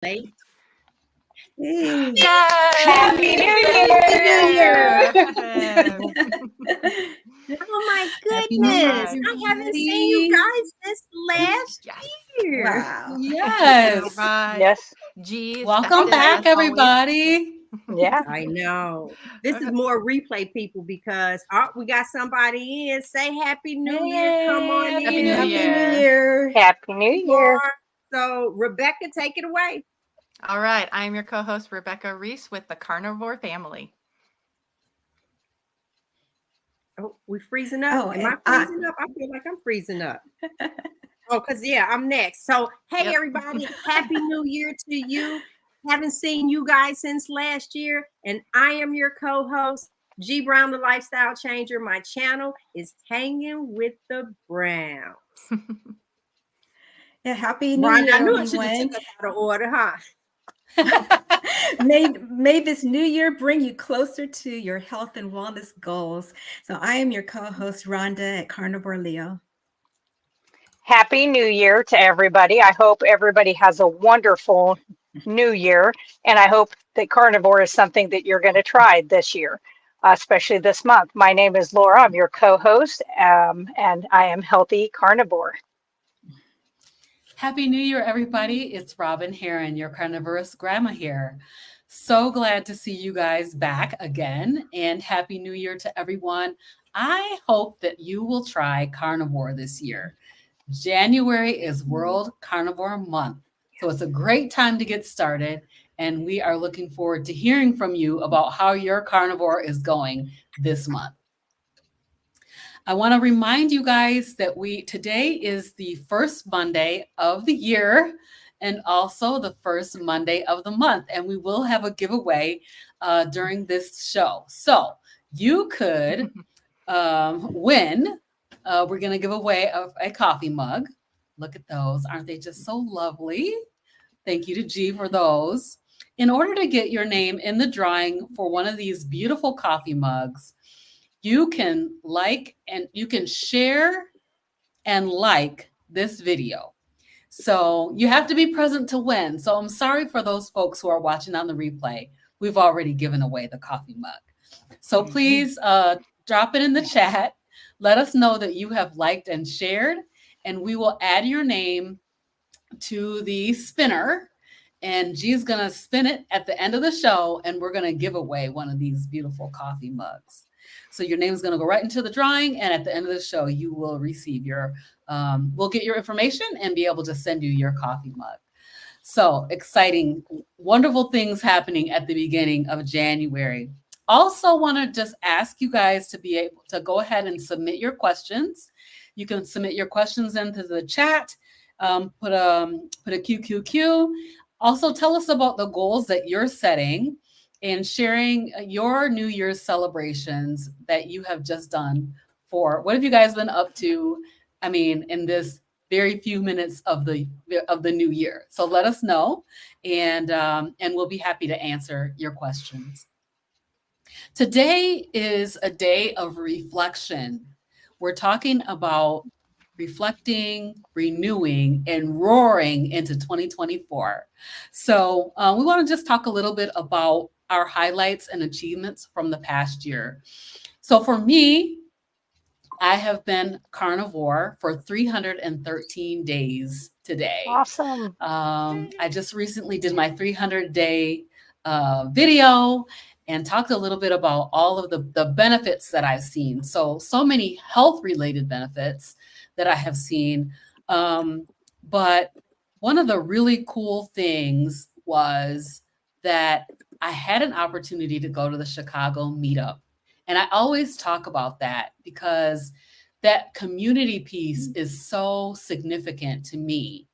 Hey. Happy New Year! Oh my Happy New goodness. Year, I haven't seen you guys this last year. Wow. Yes. Right. Yes. Gee, Welcome back, everybody. Yeah. I know. This is more replay people because we got somebody in. Say Happy New Year. Come on in. Happy New Happy Year. New Year. Happy New Year. So, Rebecca, take it away. All right. I am your co-host, Rebecca Reese with the Carnivore Family. Oh, we freezing up. Oh, Am I freezing up? I feel like I'm freezing up. Oh, because I'm next. So, hey, everybody, Happy New Year to you. Haven't seen you guys since last year, and I am your co-host, G Brown, the Lifestyle Changer. My channel is Hanging with the Browns. Yeah, Happy New Rhonda, Year, I knew I should have everyone. took us out of order, huh? May this new year bring you closer to your health and wellness goals. So I am your co-host, Rhonda at Carnivore Leo. Happy New Year to everybody. I hope everybody has a wonderful new year. And I hope that carnivore is something that you're going to try this year, especially this month. My name is Laura. I'm your co-host, and I am Healthy Carnivore. Happy New Year, everybody. It's Robin Heron, your carnivorous grandma here. So glad to see you guys back again, and Happy New Year to everyone. I hope that you will try carnivore this year. January is World Carnivore Month, so it's a great time to get started, and we are looking forward to hearing from you about how your carnivore is going this month. I want to remind you guys that today is the first Monday of the year and also the first Monday of the month, and we will have a giveaway during this show. So you could win. We're going to give away a coffee mug. Look at those. Aren't they just so lovely? Thank you to G for those. In order to get your name in the drawing for one of these beautiful coffee mugs, you can share and like this video. So you have to be present to win. So I'm sorry for those folks who are watching on the replay. We've already given away the coffee mug. So please drop it in the chat. Let us know that you have liked and shared, and we will add your name to the spinner. And G's going to spin it at the end of the show, and we're going to give away one of these beautiful coffee mugs. So your name is going to go right into the drawing, and at the end of the show, you will receive we'll get your information and be able to send you your coffee mug. So exciting, wonderful things happening at the beginning of January. Also want to just ask you guys to be able to go ahead and submit your questions. You can submit your questions into the chat, put a QQQ. Also tell us about the goals that you're setting and sharing your New Year's celebrations that you have just done. What have you guys been up to? In this very few minutes of the new year. So let us know, and we'll be happy to answer your questions. Today is a day of reflection. We're talking about reflecting, renewing, and roaring into 2024. So we want to just talk a little bit about our highlights and achievements from the past year. So for me, I have been carnivore for 313 days today. Awesome. I just recently did my 300-day video and talked a little bit about all of the benefits that I've seen. So many health-related benefits that I have seen. But one of the really cool things was that I had an opportunity to go to the Chicago meetup. And I always talk about that because that community piece is so significant to me.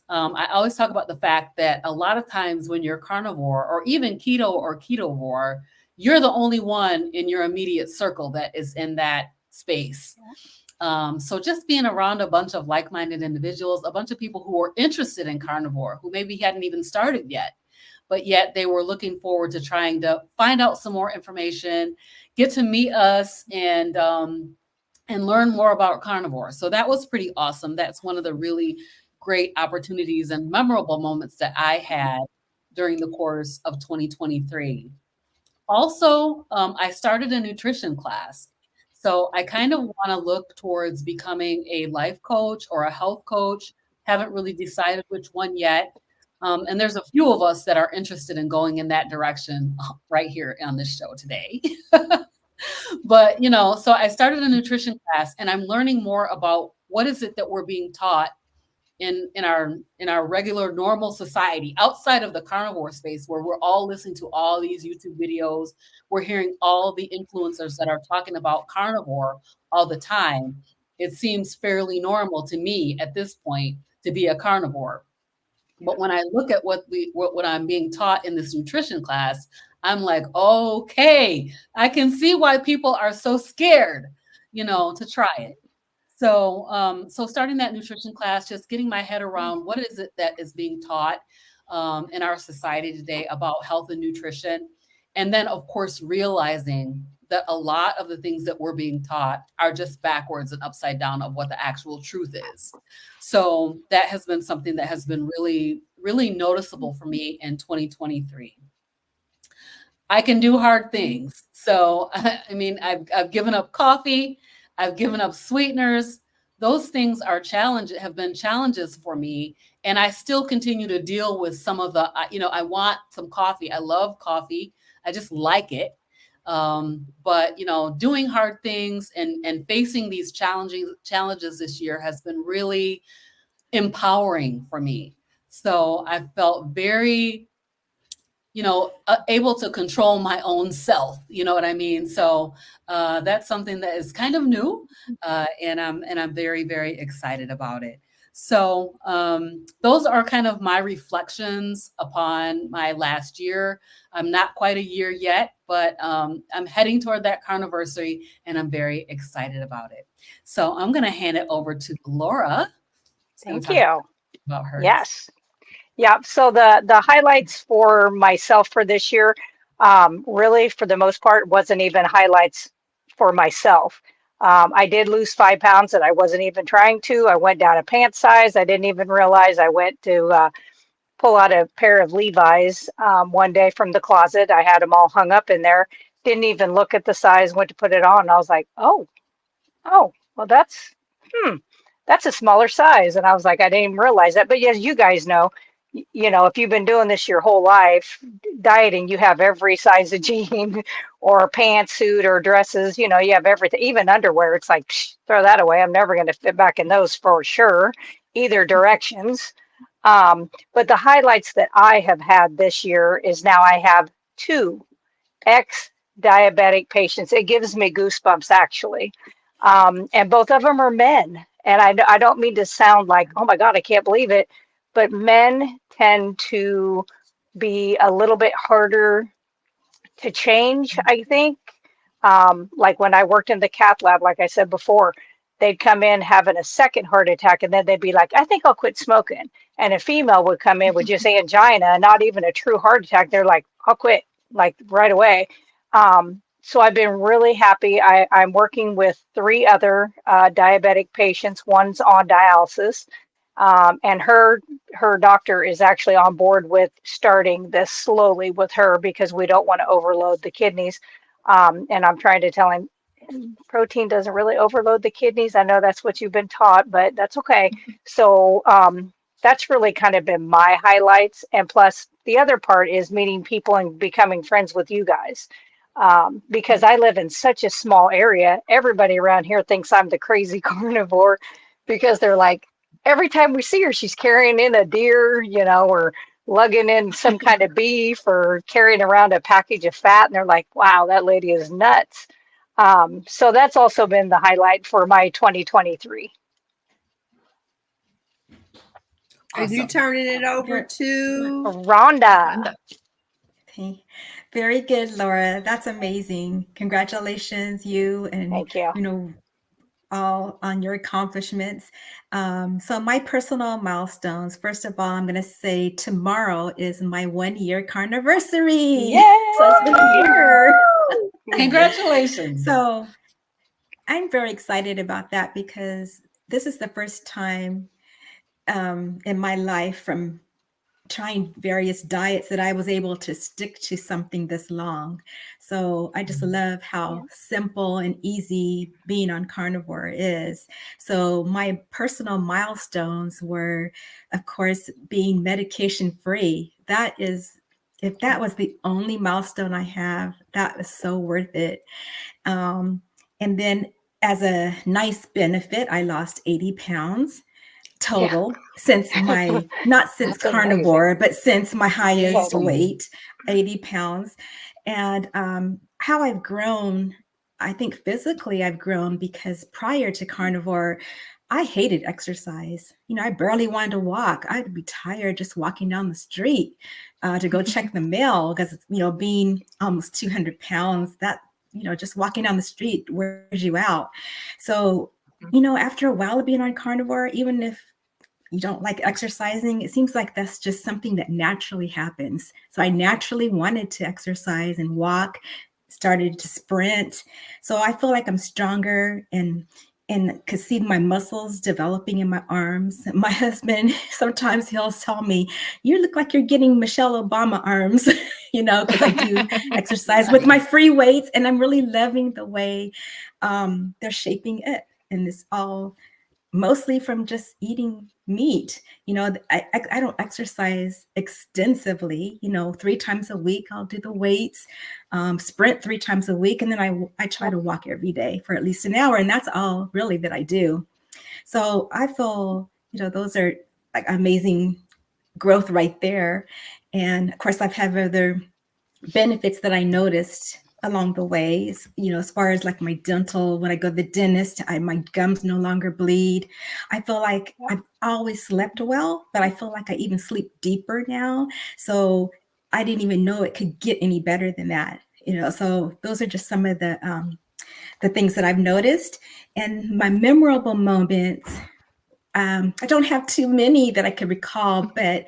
I always talk about the fact that a lot of times when you're carnivore or even keto or ketovore, you're the only one in your immediate circle that is in that space. So just being around a bunch of like-minded individuals, a bunch of people who are interested in carnivore, who maybe hadn't even started yet, but yet they were looking forward to trying to find out some more information, get to meet us, and learn more about carnivore. So that was pretty awesome. That's one of the really great opportunities and memorable moments that I had during the course of 2023. Also, I started a nutrition class. So I kind of want to look towards becoming a life coach or a health coach. Haven't really decided which one yet. And there's a few of us that are interested in going in that direction right here on this show today. But, so I started a nutrition class, and I'm learning more about what is it that we're being taught in our regular normal society outside of the carnivore space, where we're all listening to all these YouTube videos. We're hearing all the influencers that are talking about carnivore all the time. It seems fairly normal to me at this point to be a carnivore. But when I look at what I'm being taught in this nutrition class, I'm like, okay, I can see why people are so scared, to try it. So, starting that nutrition class, just getting my head around what is it that is being taught in our society today about health and nutrition. And then, of course, realizing that a lot of the things that we're being taught are just backwards and upside down of what the actual truth is. So that has been something that has been really, really noticeable for me in 2023. I can do hard things. So, I've given up coffee. I've given up sweeteners. Those things have been challenges for me. And I still continue to deal with some of the, I want some coffee. I love coffee. I just like it. But, doing hard things and facing these challenges this year has been really empowering for me. So I felt very, able to control my own self, you know what I mean? So that's something that is kind of new, and I'm very, very excited about it. So those are kind of my reflections upon my last year. I'm not quite a year yet, but I'm heading toward that carniversary, and I'm very excited about it. So I'm going to hand it over to Laura. Thank you. About her. Yes. Yeah. So the highlights for myself for this year, really for the most part, wasn't even highlights for myself. I did lose 5 pounds that I wasn't even trying to. I went down a pant size. I didn't even realize. I went to pull out a pair of Levi's one day from the closet. I had them all hung up in there. Didn't even look at the size. Went to put it on. And I was like, oh, well, that's a smaller size. And I was like, I didn't even realize that. But yes, you guys know, if you've been doing this your whole life, dieting, you have every size of jean or pantsuit or dresses, you have everything, even underwear. It's like, throw that away. I'm never going to fit back in those for sure, either directions. But the highlights that I have had this year is now I have 2 ex-diabetic patients. It gives me goosebumps, actually. And both of them are men. And I don't mean to sound like, oh my God, I can't believe it. But men tend to be a little bit harder to change, I think. Like when I worked in the cath lab, like I said before, they'd come in having a second heart attack, and then they'd be like, I think I'll quit smoking. And a female would come in with just angina, not even a true heart attack. They're like, I'll quit, like right away. So I've been really happy. I'm working with 3 other diabetic patients. One's on dialysis. And her doctor is actually on board with starting this slowly with her because we don't want to overload the kidneys. And I'm trying to tell him protein doesn't really overload the kidneys. I know that's what you've been taught, but that's okay. So that's really kind of been my highlights. And plus the other part is meeting people and becoming friends with you guys. Because I live in such a small area. Everybody around here thinks I'm the crazy carnivore because they're like, every time we see her, she's carrying in a deer, or lugging in some kind of beef or carrying around a package of fat. And they're like, wow, that lady is nuts. So that's also been the highlight for my 2023. Are you turning it over to Rhonda? Okay. Very good, Laura. That's amazing. Congratulations, you and Thank you. All on your accomplishments. So my personal milestones, first of all, I'm going to say tomorrow is my 1-year carniversary. Yay! So it's been a year. Congratulations. So I'm very excited about that because this is the first time in my life from trying various diets that I was able to stick to something this long. So I just love how simple and easy being on carnivore is. So my personal milestones were, of course, being medication free. That is, if that was the only milestone I have, that was so worth it. And then as a nice benefit, I lost 80 pounds total since my, not since That's carnivore, but since my highest Wow. weight, 80 pounds. And how I've grown, I think physically I've grown because prior to carnivore, I hated exercise. You know, I barely wanted to walk. I'd be tired just walking down the street to go check the mail because, you know, being almost 200 pounds, that, you know, just walking down the street wears you out. So, you know, after a while of being on carnivore, even if you don't like exercising, it seems like that's just something that naturally happens. So I naturally wanted to exercise and walk, started to sprint. So I feel like I'm stronger and could see my muscles developing in my arms. My husband, sometimes he'll tell me, you look like you're getting Michelle Obama arms, you know, because I do exercise with my free weights, and I'm really loving the way they're shaping it. And it's all mostly from just eating meat. You know, I don't exercise extensively. You know, 3 times a week I'll do the weights, sprint 3 times a week, and then I try to walk every day for at least an hour, and that's all really that I do. So I feel, you know, those are like amazing growth right there. And of course, I've had other benefits that I noticed along the way, you know, as far as like my dental, when I go to the dentist, my gums no longer bleed. I feel like I've always slept well, but I feel like I even sleep deeper now. So I didn't even know it could get any better than that, you know. So those are just some of the things that I've noticed. And my memorable moments, I don't have too many that I could recall, but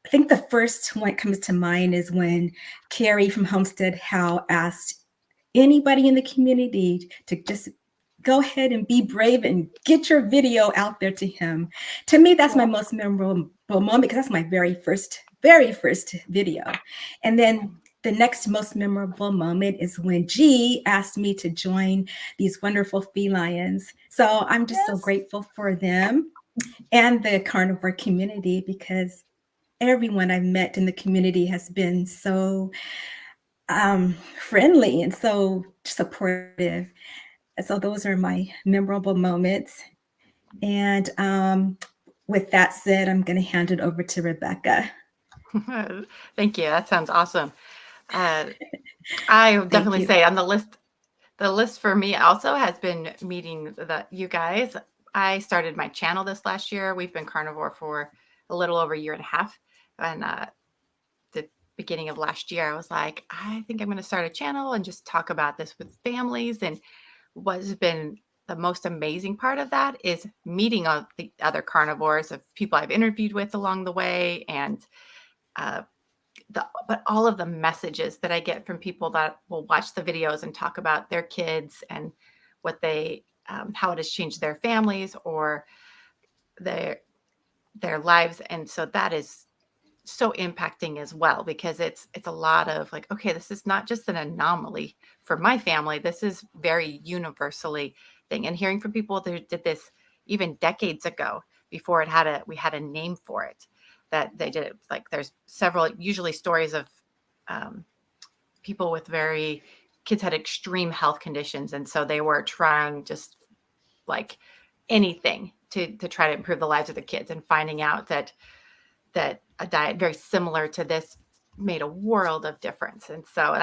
I think the first one that comes to mind is when Carrie from Homestead How asked anybody in the community to just go ahead and be brave and get your video out there to him. To me, that's my most memorable moment because that's my very first video. And then the next most memorable moment is when G asked me to join these wonderful FeLions. So I'm just so grateful for them and the carnivore community because everyone I've met in the community has been so friendly and so supportive. So those are my memorable moments. And with that said, I'm going to hand it over to Rebecca. Thank you. That sounds awesome. I would definitely say on the list for me also has been meeting you guys. I started my channel this last year. We've been carnivore for a little over a year and a half. And the beginning of last year, I was like, I think I'm going to start a channel and just talk about this with families. And what's been the most amazing part of that is meeting the other carnivores of people I've interviewed with along the way. And but all of the messages that I get from people that will watch the videos and talk about their kids and what they, how it has changed their families or their lives. And so that is so impacting as well, because it's a lot of like, okay, this is not just an anomaly for my family. This is very universally thing. And hearing from people that did this even decades ago before we had a name for it, that they did it. Like there's several, usually stories of people with kids had extreme health conditions. And so they were trying just like anything to try to improve the lives of the kids, and finding out that a diet very similar to this made a world of difference. And so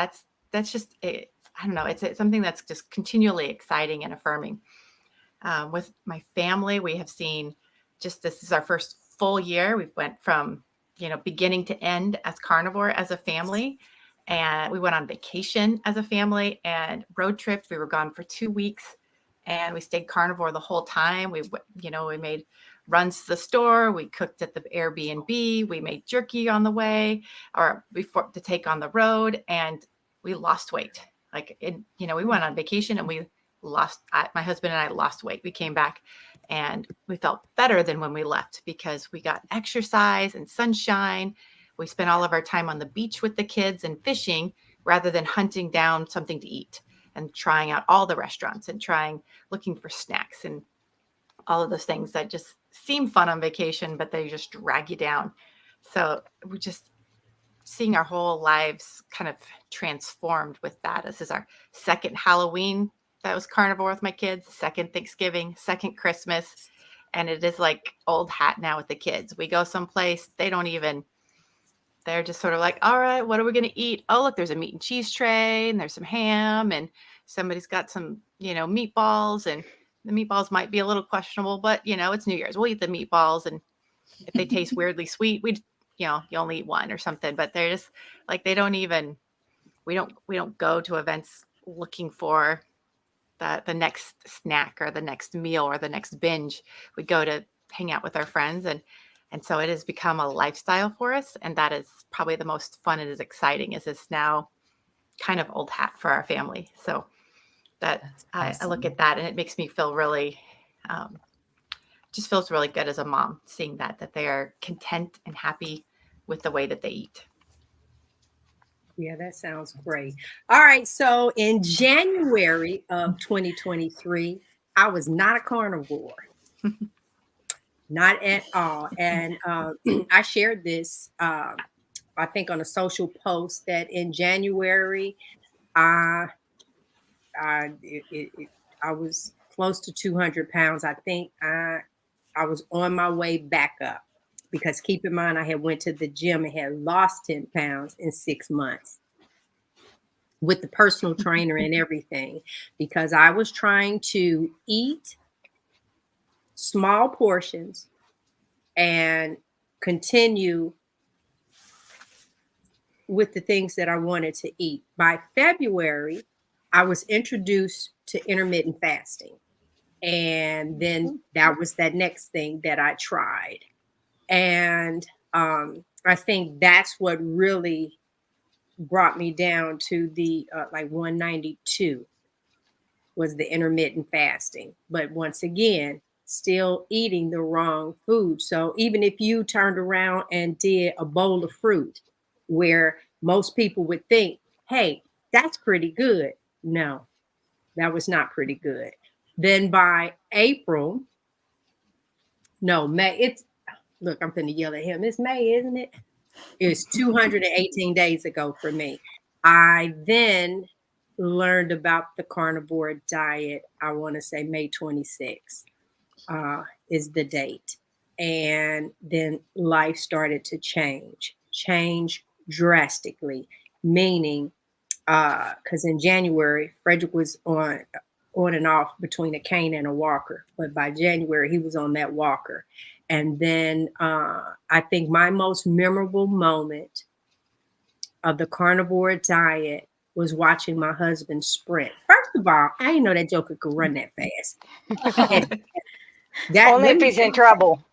that's just, I don't know, it's something that's just continually exciting and affirming. With my family, we have seen this is our first full year. We went from, beginning to end as carnivore as a family. And we went on vacation as a family and road trips. We were gone for 2 weeks and we stayed carnivore the whole time. We made runs to the store. We cooked at the Airbnb. We made jerky on the way or before to take on the road, and we lost weight. We went on vacation and we my husband and I lost weight. We came back And we felt better than when we left because we got exercise and sunshine. We spent all of our time on the beach with the kids and fishing rather than hunting down something to eat and trying out all the restaurants and looking for snacks and all of those things that just seem fun on vacation, but they just drag you down. So we just seeing our whole lives kind of transformed with that. This is our second Halloween that was carnivore with my kids, second Thanksgiving, second Christmas. And it is like old hat now with the kids. We go someplace, they're just sort of like, all right, what are we going to eat? Oh, look, there's a meat and cheese tray and there's some ham and somebody's got some, meatballs, and the meatballs might be a little questionable, but it's New Year's. We'll eat the meatballs. And if they taste weirdly sweet, you only eat one or something, but they're just like, we don't go to events looking for the next snack or the next meal or the next binge. We go to hang out with our friends, and so it has become a lifestyle for us. And that is probably the most fun and is exciting, is this now kind of old hat for our family. So that I look at that and it makes me feel really, just feels really good as a mom, seeing that they are content and happy with the way that they eat. Yeah, that sounds great. All right. So in January of 2023, I was not a carnivore. Not at all. And I shared this, I think, on a social post that in January, I was close to 200 pounds. I think I was on my way back up, because keep in mind, I had went to the gym and had lost 10 pounds in 6 months with the personal trainer and everything, because I was trying to eat small portions and continue with the things that I wanted to eat. By February, I was introduced to intermittent fasting. And then that was that next thing that I tried. And I think that's what really brought me down to the like 192 was the intermittent fasting. But once again, still eating the wrong food. So even if you turned around and did a bowl of fruit, where most people would think, hey, that's pretty good. No, that was not pretty good. Then by April, no, May, look, I'm going to yell at him. It's May, isn't it? It's 218 days ago for me. I then learned about the carnivore diet. I want to say May 26th is the date. And then life started to change drastically, meaning because in January, Frederick was on and off between a cane and a walker. But by January, he was on that walker. And then I think my most memorable moment of the carnivore diet was watching my husband sprint. First of all, I didn't know that joker could run that fast. Only if he's in trouble.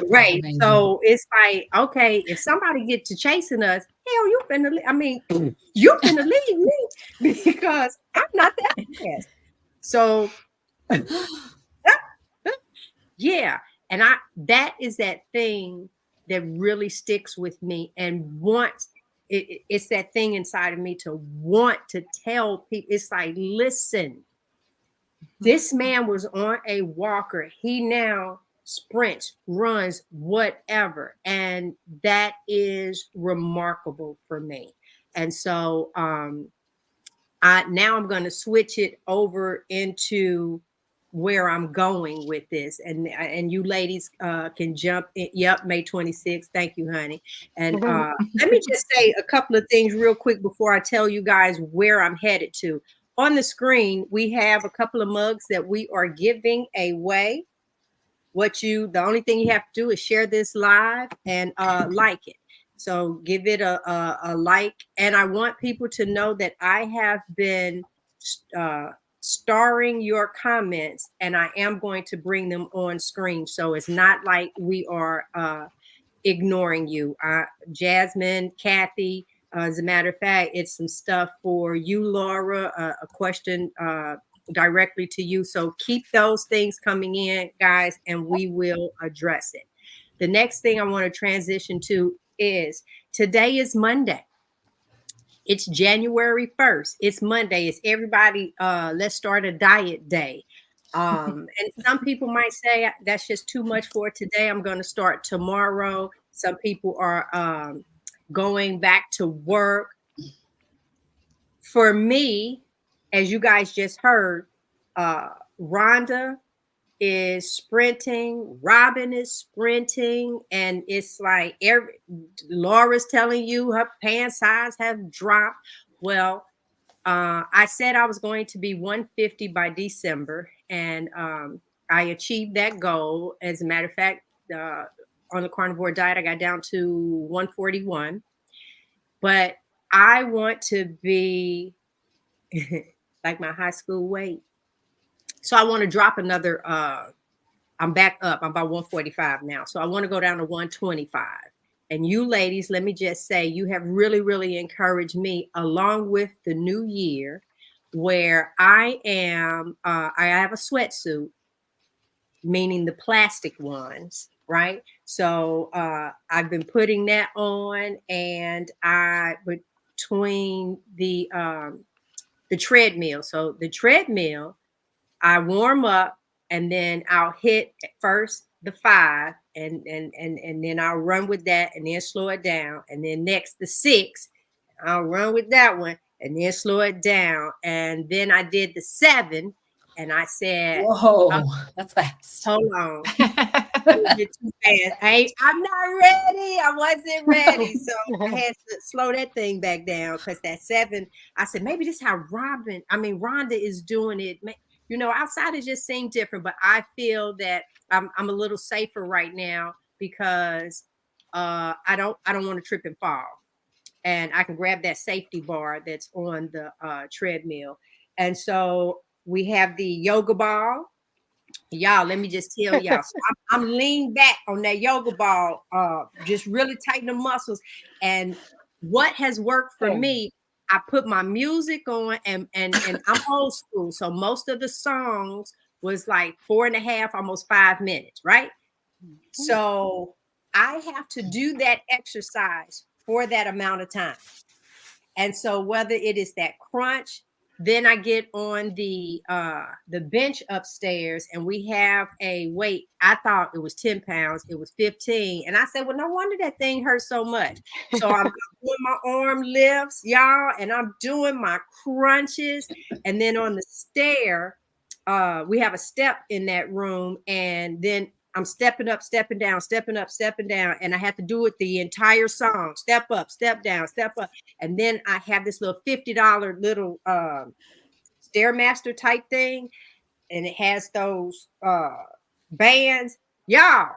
Right. So it's like, okay, if somebody get to chasing us, hell, you finna leave me because I'm not that fast. So yeah. And that is that thing that really sticks with me. And it's that thing inside of me to want to tell people. It's like, listen, this man was on a walker. He now sprints, runs, whatever. And that is remarkable for me. And so now I'm going to switch it over into where I'm going with this, and you ladies can jump in. Yep, May 26th. Thank you, honey. And let me just say a couple of things real quick before I tell you guys where I'm headed to. On the screen, we have a couple of mugs that we are giving away. The only thing you have to do is share this live and like it. So give it a like. And I want people to know that I have been starring your comments, and I am going to bring them on screen. So it's not like we are ignoring you. Jasmine, Kathy, as a matter of fact, it's some stuff for you, Laura, a question directly to you. So keep those things coming in, guys, and we will address it. The next thing I want to transition to is today is Monday. It's January 1st. It's Monday. It's everybody, let's start a diet day. And some people might say that's just too much for today. I'm going to start tomorrow. Some people are going back to work. For me, as you guys just heard, Rhonda is sprinting, Robin is sprinting, and it's like Laura's telling you her pant size have dropped. Well, I said I was going to be 150 by December, and I achieved that goal. As a matter of fact, on the carnivore diet, I got down to 141. But I want to be like my high school weight. So I want to drop another, I'm back up. I'm about 145 now. So I want to go down to 125. And you ladies, let me just say, you have really, really encouraged me along with the new year, where I have a sweatsuit, meaning the plastic ones, right? So I've been putting that on, and between the treadmill. So the treadmill, I warm up, and then I'll hit at first the 5, and then I'll run with that, and then slow it down, and then next the 6, I'll run with that one, and then slow it down, and then I did the 7, and I said, "Whoa, that's fast." Hold on, you're too fast. I'm not ready. I wasn't ready, so I had to slow that thing back down, because that 7, I said maybe this is how Rhonda is doing it. You know, outside it just seemed different, but I feel that I'm a little safer right now, because I don't want to trip and fall, and I can grab that safety bar that's on the treadmill. And so we have the yoga ball. Y'all, let me just tell y'all. So I'm leaned back on that yoga ball, just really tighten the muscles. And what has worked for me, I put my music on, and I'm old school. So most of the songs was like 4.5, almost 5 minutes, right? So I have to do that exercise for that amount of time. And so whether it is that crunch, then I get on the bench upstairs, and we have a weight. I thought it was 10 pounds. It was 15. And I said, well, no wonder that thing hurts so much. So I'm doing my arm lifts, y'all, and I'm doing my crunches. And then on the stair, we have a step in that room. And then I'm stepping up, stepping down, stepping up, stepping down. And I have to do it the entire song. Step up, step down, step up. And then I have this little $50 little Stairmaster type thing. And it has those bands. Y'all,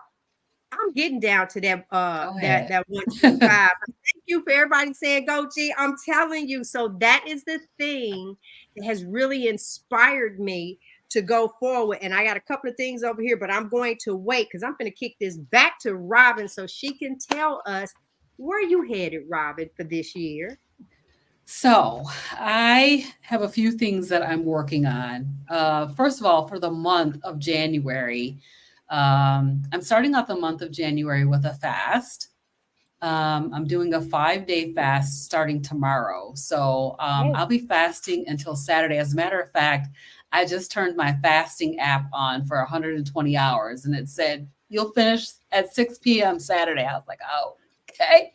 I'm getting down to that that 125. Thank you for everybody saying go G. I'm telling you. So that is the thing that has really inspired me to go forward. And I got a couple of things over here, but I'm going to wait, because I'm going to kick this back to Robin so she can tell us where you headed, Robin, for this year. So I have a few things that I'm working on. First of all, for the month of January, I'm starting out the month of January with a fast. I'm doing a 5-day fast starting tomorrow. So I'll be fasting until Saturday. As a matter of fact, I just turned my fasting app on for 120 hours, and it said, you'll finish at 6 p.m. Saturday. I was like, oh, okay.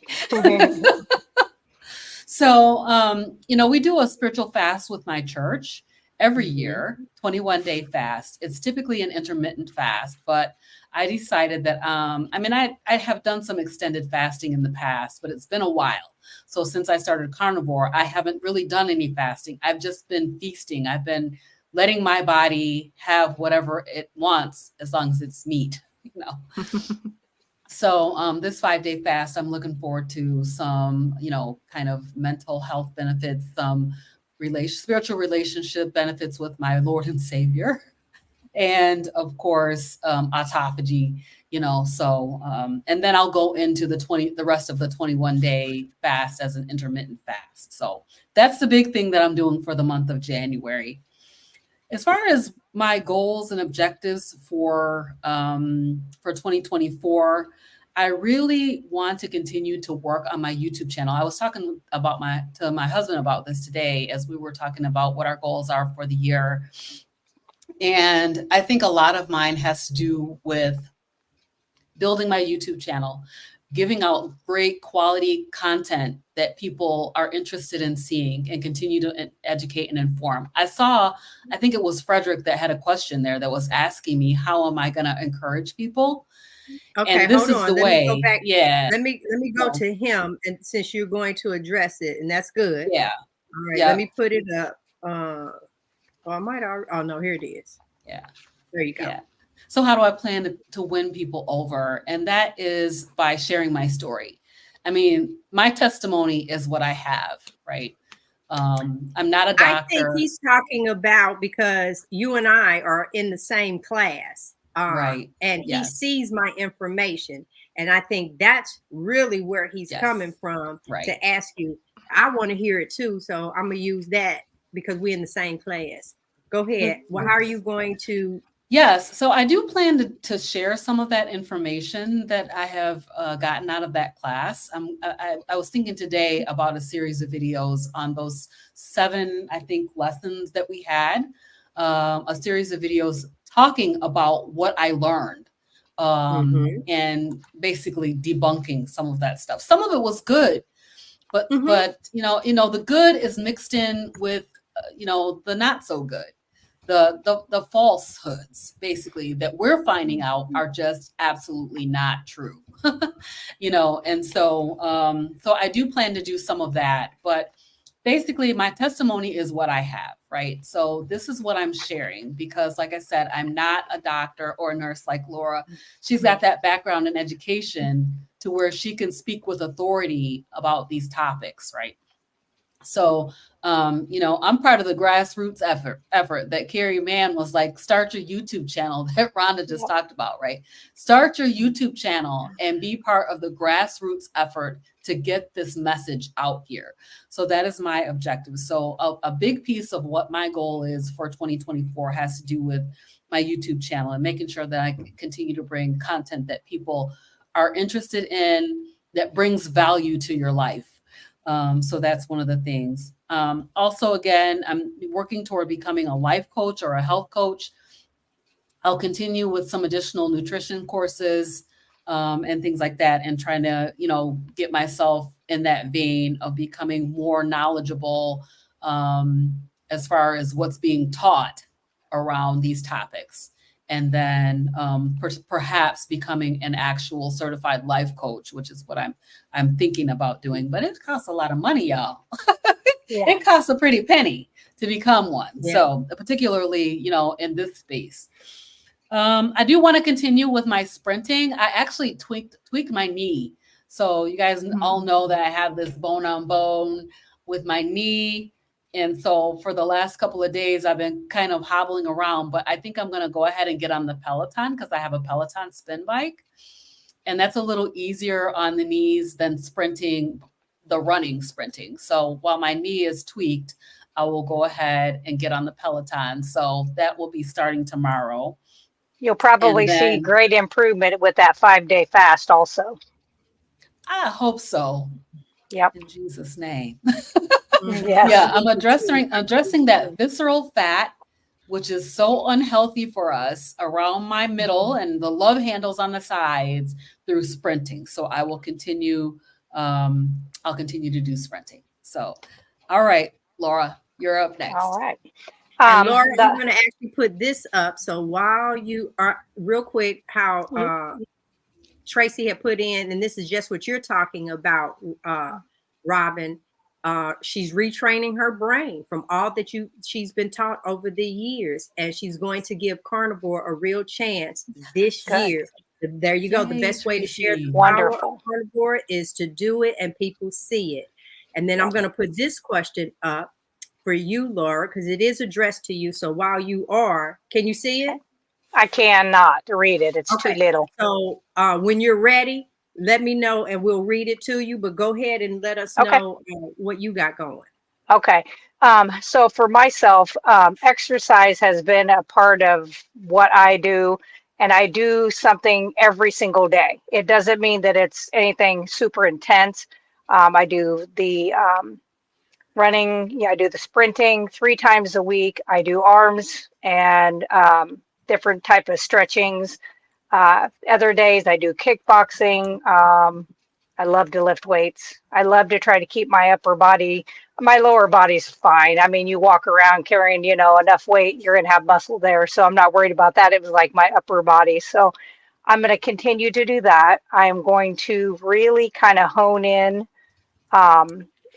So, we do a spiritual fast with my church every year, 21-day fast. It's typically an intermittent fast, but I decided that, I have done some extended fasting in the past, but it's been a while. So since I started carnivore, I haven't really done any fasting. I've just been feasting. I've been letting my body have whatever it wants, as long as it's meat, So this 5-day fast, I'm looking forward to some, kind of mental health benefits, some spiritual relationship benefits with my Lord and Savior, and of course, autophagy, and then I'll go into the rest of the 21-day fast as an intermittent fast. So that's the big thing that I'm doing for the month of January. As far as my goals and objectives for 2024, I really want to continue to work on my YouTube channel. I was talking about to my husband about this today as we were talking about what our goals are for the year. And I think a lot of mine has to do with building my YouTube channel, giving out great quality content that people are interested in seeing, and continue to educate and inform. I think it was Frederick that had a question there that was asking me, how am I going to encourage people? Okay, And this hold is on. the Let way. me go back. Yeah. Let me go So, to him, and since you're going to address it, and that's good. yeah. All right, Yeah. let me put it up. I might already. Oh no, here it is. Yeah. There you go. Yeah. So how do I plan to win people over? And that is by sharing my story. I mean, my testimony is what I have, right? I'm not a doctor. I think he's talking about, because you and I are in the same class, right? And Yes. he sees my information, and I think that's really where he's Yes. coming from, Right. to ask you. I want to hear it too, so I'm gonna use that because we're in the same class. Go ahead. Well, how are you going to? Yes, so I do plan to share some of that information that I have gotten out of that class. I was thinking today about a series of videos on those 7, I think, lessons that we had, a series of videos talking about what I learned, and basically debunking some of that stuff. Some of it was good, but the good is mixed in with the not so good. The falsehoods, basically, that we're finding out are just absolutely not true. And so I do plan to do some of that, but basically my testimony is what I have, right? So this is what I'm sharing, because like I said, I'm not a doctor or a nurse like Laura. She's got that background in education to where she can speak with authority about these topics, right? So, I'm part of the grassroots effort that Carrie Mann was like, start your YouTube channel that Rhonda just talked about, right? Start your YouTube channel and be part of the grassroots effort to get this message out here. So that is my objective. So a big piece of what my goal is for 2024 has to do with my YouTube channel and making sure that I continue to bring content that people are interested in, that brings value to your life. So that's one of the things. Also, again, I'm working toward becoming a life coach or a health coach. I'll continue with some additional nutrition courses and things like that, and trying to, get myself in that vein of becoming more knowledgeable as far as what's being taught around these topics. And then perhaps becoming an actual certified life coach, which is what I'm thinking about doing. But it costs a lot of money, y'all. Yeah. It costs a pretty penny to become one. Yeah. So particularly, in this space. I do want to continue with my sprinting. I actually tweaked my knee. So you guys all know that I have this bone on bone with my knee. And so for the last couple of days, I've been kind of hobbling around, but I think I'm going to go ahead and get on the Peloton, because I have a Peloton spin bike. And that's a little easier on the knees than running sprinting. So while my knee is tweaked, I will go ahead and get on the Peloton. So that will be starting tomorrow. You'll probably see great improvement with that 5-day fast also. I hope so. Yep. In Jesus' name. Yes. Yeah, I'm addressing that visceral fat, which is so unhealthy for us, around my middle and the love handles on the sides through sprinting. So I will continue. I'll continue to do sprinting. So, all right, Laura, you're up next. All right. And Laura, I'm going to actually put this up. So while you are, real quick, how Tracy had put in, and this is just what you're talking about, Robin. She's retraining her brain from all that she's been taught over the years, and she's going to give carnivore a real chance this year. There you go. The best way to share the power of carnivore is to do it and people see it. And then I'm going to put this question up for you, Laura, because it is addressed to you. So while you are, can you see it? I cannot read it. It's too little. So when you're ready, let me know and we'll read it to you. But go ahead and let us know what you got going. Okay. So for myself, exercise has been a part of what I do, and I do something every single day. It doesn't mean that it's anything super intense. I do the running, yeah, I do the sprinting 3 times a week. I do arms and different type of stretchings. Other days I do kickboxing. I love to lift weights. I love to try to keep my upper body, my lower body's fine. I mean, you walk around carrying, enough weight, you're going to have muscle there. So I'm not worried about that. It was like my upper body. So I'm going to continue to do that. I'm going to really kind of hone in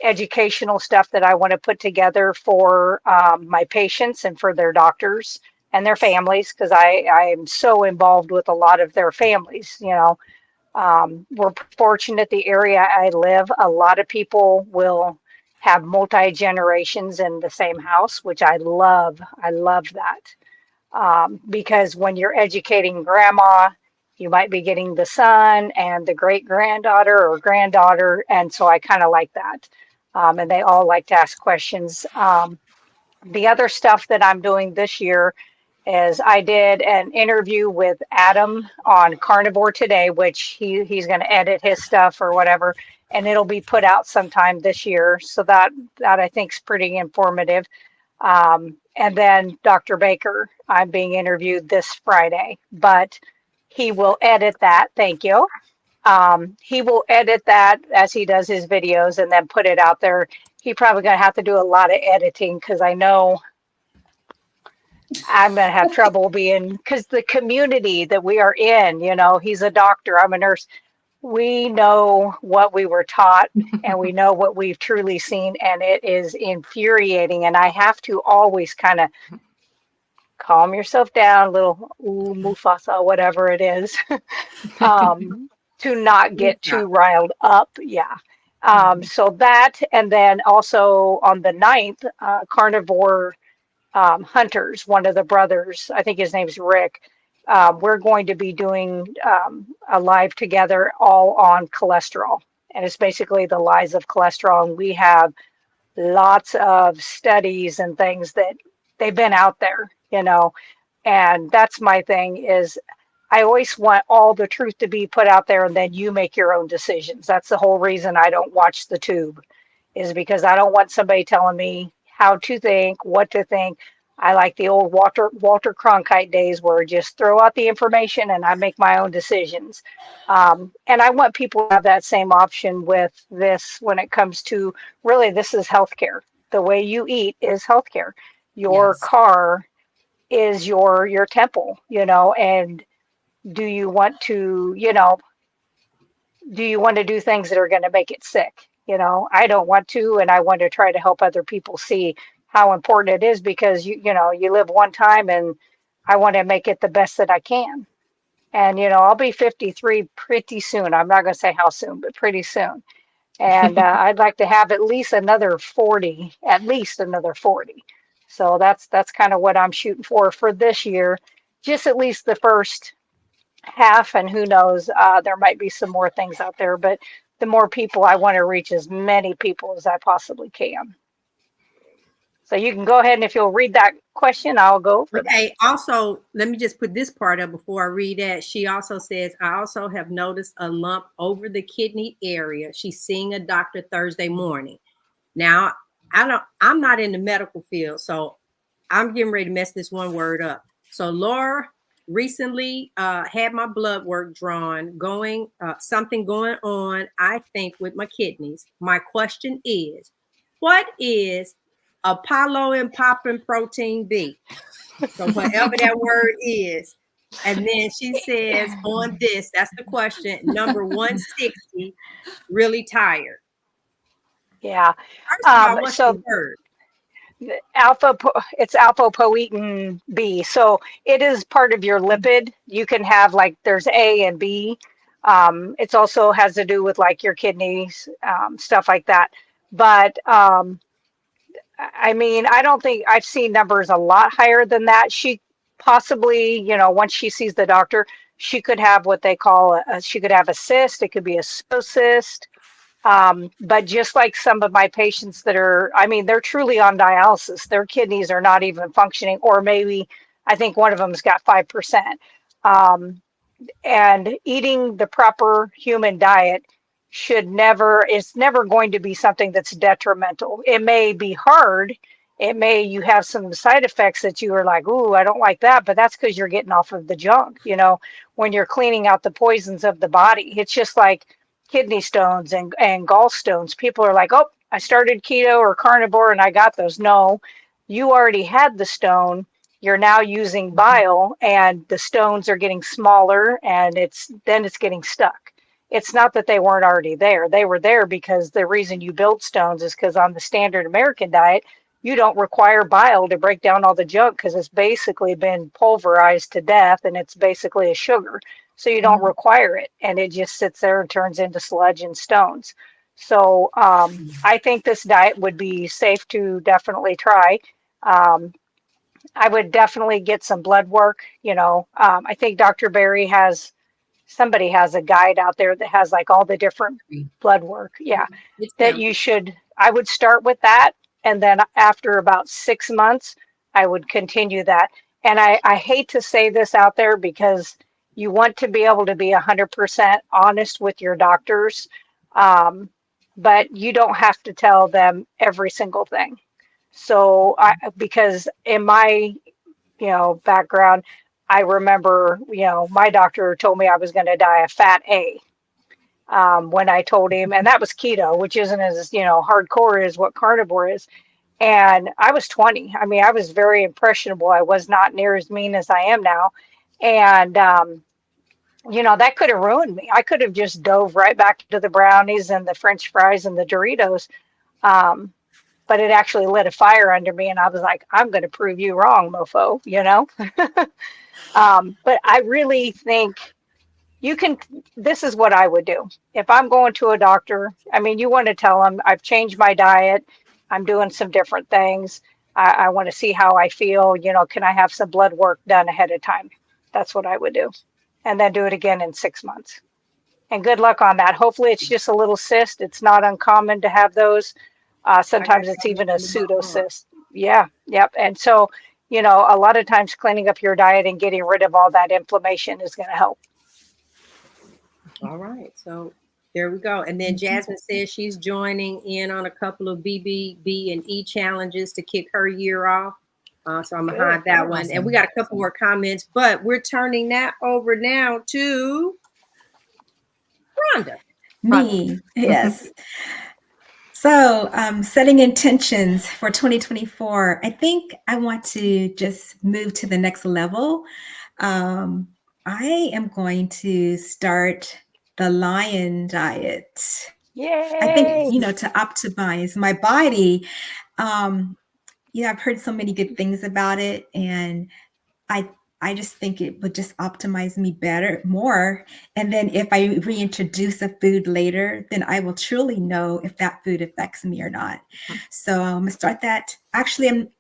educational stuff that I want to put together for my patients and for their doctors and their families, because I am so involved with a lot of their families. We're fortunate the area I live, a lot of people will have multi-generations in the same house, which I love. I love that. Because when you're educating grandma, you might be getting the son and the great granddaughter or granddaughter. And so I kind of like that. And they all like to ask questions. The other stuff that I'm doing this year is I did an interview with Adam on Carnivore Today, which he's going to edit his stuff or whatever, and it'll be put out sometime this year. So that I think is pretty informative. And then Dr. Baker, I'm being interviewed this Friday, but he will edit that. Thank you. He will edit that as he does his videos and then put it out there. He probably going to have to do a lot of editing because I know I'm going to have trouble because the community that we are in, he's a doctor, I'm a nurse. We know what we were taught and we know what we've truly seen, and it is infuriating. And I have to always kind of calm yourself down, little Mufasa, whatever it is, to not get too riled up. Yeah. So that, and then also on the 9th, Carnivore Hunters, one of the brothers, I think his name's Rick, we're going to be doing a live together all on cholesterol. And it's basically the lies of cholesterol. And we have lots of studies and things that they've been out there, and that's my thing is I always want all the truth to be put out there and then you make your own decisions. That's the whole reason I don't watch the tube, is because I don't want somebody telling me how to think, what to think. I like the old Walter Cronkite days where just throw out the information and I make my own decisions. And I want people to have that same option with this when it comes to, really, this is healthcare. The way you eat is healthcare. Your car is your temple, and do you want to do things that are going to make it sick? I don't want to, and I want to try to help other people see how important it is, because you live one time, and I want to make it the best that I can. And I'll be 53 pretty soon. I'm not going to say how soon, but pretty soon. And I'd like to have at least another 40. So that's kind of what I'm shooting for this year. Just at least the first half, and who knows, there might be some more things out there, but the more people, I want to reach as many people as I possibly can. So you can go ahead, and if you'll read that question, I'll go for that. Okay, also, let me just put this part up before I read that. She also says, I also have noticed a lump over the kidney area. She's seeing a doctor Thursday morning. Now, I'm not in the medical field, so I'm getting ready to mess this one word up. So Laura recently had my blood work drawn, something going on, I think, with my kidneys. My question is, what is Apollo-Poppin protein B? So whatever that word is. And then she says on this, that's the question, number 160, really tired. Yeah. First of all, what's the word? It's alpha-poetin B. So it is part of your lipid. You can have, there's A and B. It also has to do with your kidneys, stuff like that. But I mean, I don't think I've seen numbers a lot higher than that. She possibly, once she sees the doctor, she could have what they call she could have a cyst. It could be a cyst. But just like some of my patients that are, I mean, they're truly on dialysis, their kidneys are not even functioning, or maybe I think one of them's got 5%. Um, and eating the proper human diet should never, it's never going to be something that's detrimental. It may be hard. It may, you have some side effects that you are like, ooh, I don't like that, but that's because you're getting off of the junk, you know, when you're cleaning out the poisons of the body. It's just like kidney stones and gallstones. People are like, oh, I started keto or carnivore and I got those. No, you already had the stone. You're now using bile and the stones are getting smaller and it's getting stuck. It's not that they weren't already there. They were there because the reason you build stones is because on the standard American diet, you don't require bile to break down all the junk because it's basically been pulverized to death and it's basically a sugar. So you don't require it and it just sits there and turns into sludge and stones. So I think this diet would be safe to definitely try. I would definitely get some blood work. You know, I think Dr. Berry somebody has a guide out there that has like all the different blood work. Yeah, that you should, I would start with that. And then after about 6 months, I would continue that. And I hate to say this out there because you want to be able to be 100% honest with your doctors. But you don't have to tell them every single thing. So because in my, background, I remember, my doctor told me I was going to die of fat A when I told him, and that was keto, which isn't as, hardcore as what carnivore is. And I was 20. I mean, I was very impressionable. I was not near as mean as I am now. And, that could have ruined me. I could have just dove right back to the brownies and the French fries and the Doritos. But it actually lit a fire under me. And I was like, I'm going to prove you wrong, mofo, But I really think this is what I would do. If I'm going to a doctor, I mean, you want to tell them I've changed my diet. I'm doing some different things. I want to see how I feel. Can I have some blood work done ahead of time? That's what I would do. And then do it again in 6 months. And good luck on that. Hopefully it's just a little cyst. It's not uncommon to have those. Sometimes it's even a pseudocyst. Yeah. Yep. And so, a lot of times cleaning up your diet and getting rid of all that inflammation is going to help. All right. So there we go. And then Jasmine says she's joining in on a couple of BBB and E challenges to kick her year off. So I'm going to hide that one. And we got a couple more comments, but we're turning that over now to Rhonda. Me, yes. So setting intentions for 2024, I think I want to just move to the next level. I am going to start the lion diet. Yay! I think, to optimize my body. I've heard so many good things about it, and I just think it would just optimize me more. And then if I reintroduce a food later, then I will truly know if that food affects me or not. So I'm gonna start that. Actually,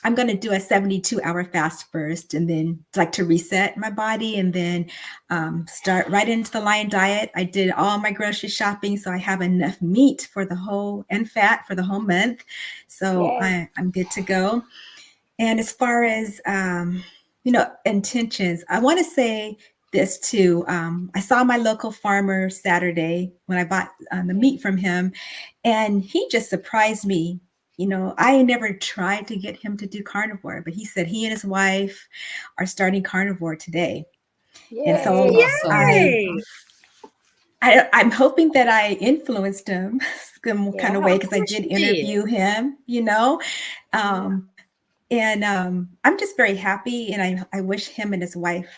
I'm going to do a 72-hour fast first, and then to reset my body, and then start right into the lion diet. I did all my grocery shopping, so I have enough meat and fat for the whole month. So I'm good to go. And as far as, intentions, I want to say this too. I saw my local farmer Saturday when I bought the meat from him, and he just surprised me. I never tried to get him to do carnivore, but he said he and his wife are starting carnivore today. Yay. And so I'm hoping that I influenced him some kind of way, because I did interview him, And I'm just very happy, and I wish him and his wife,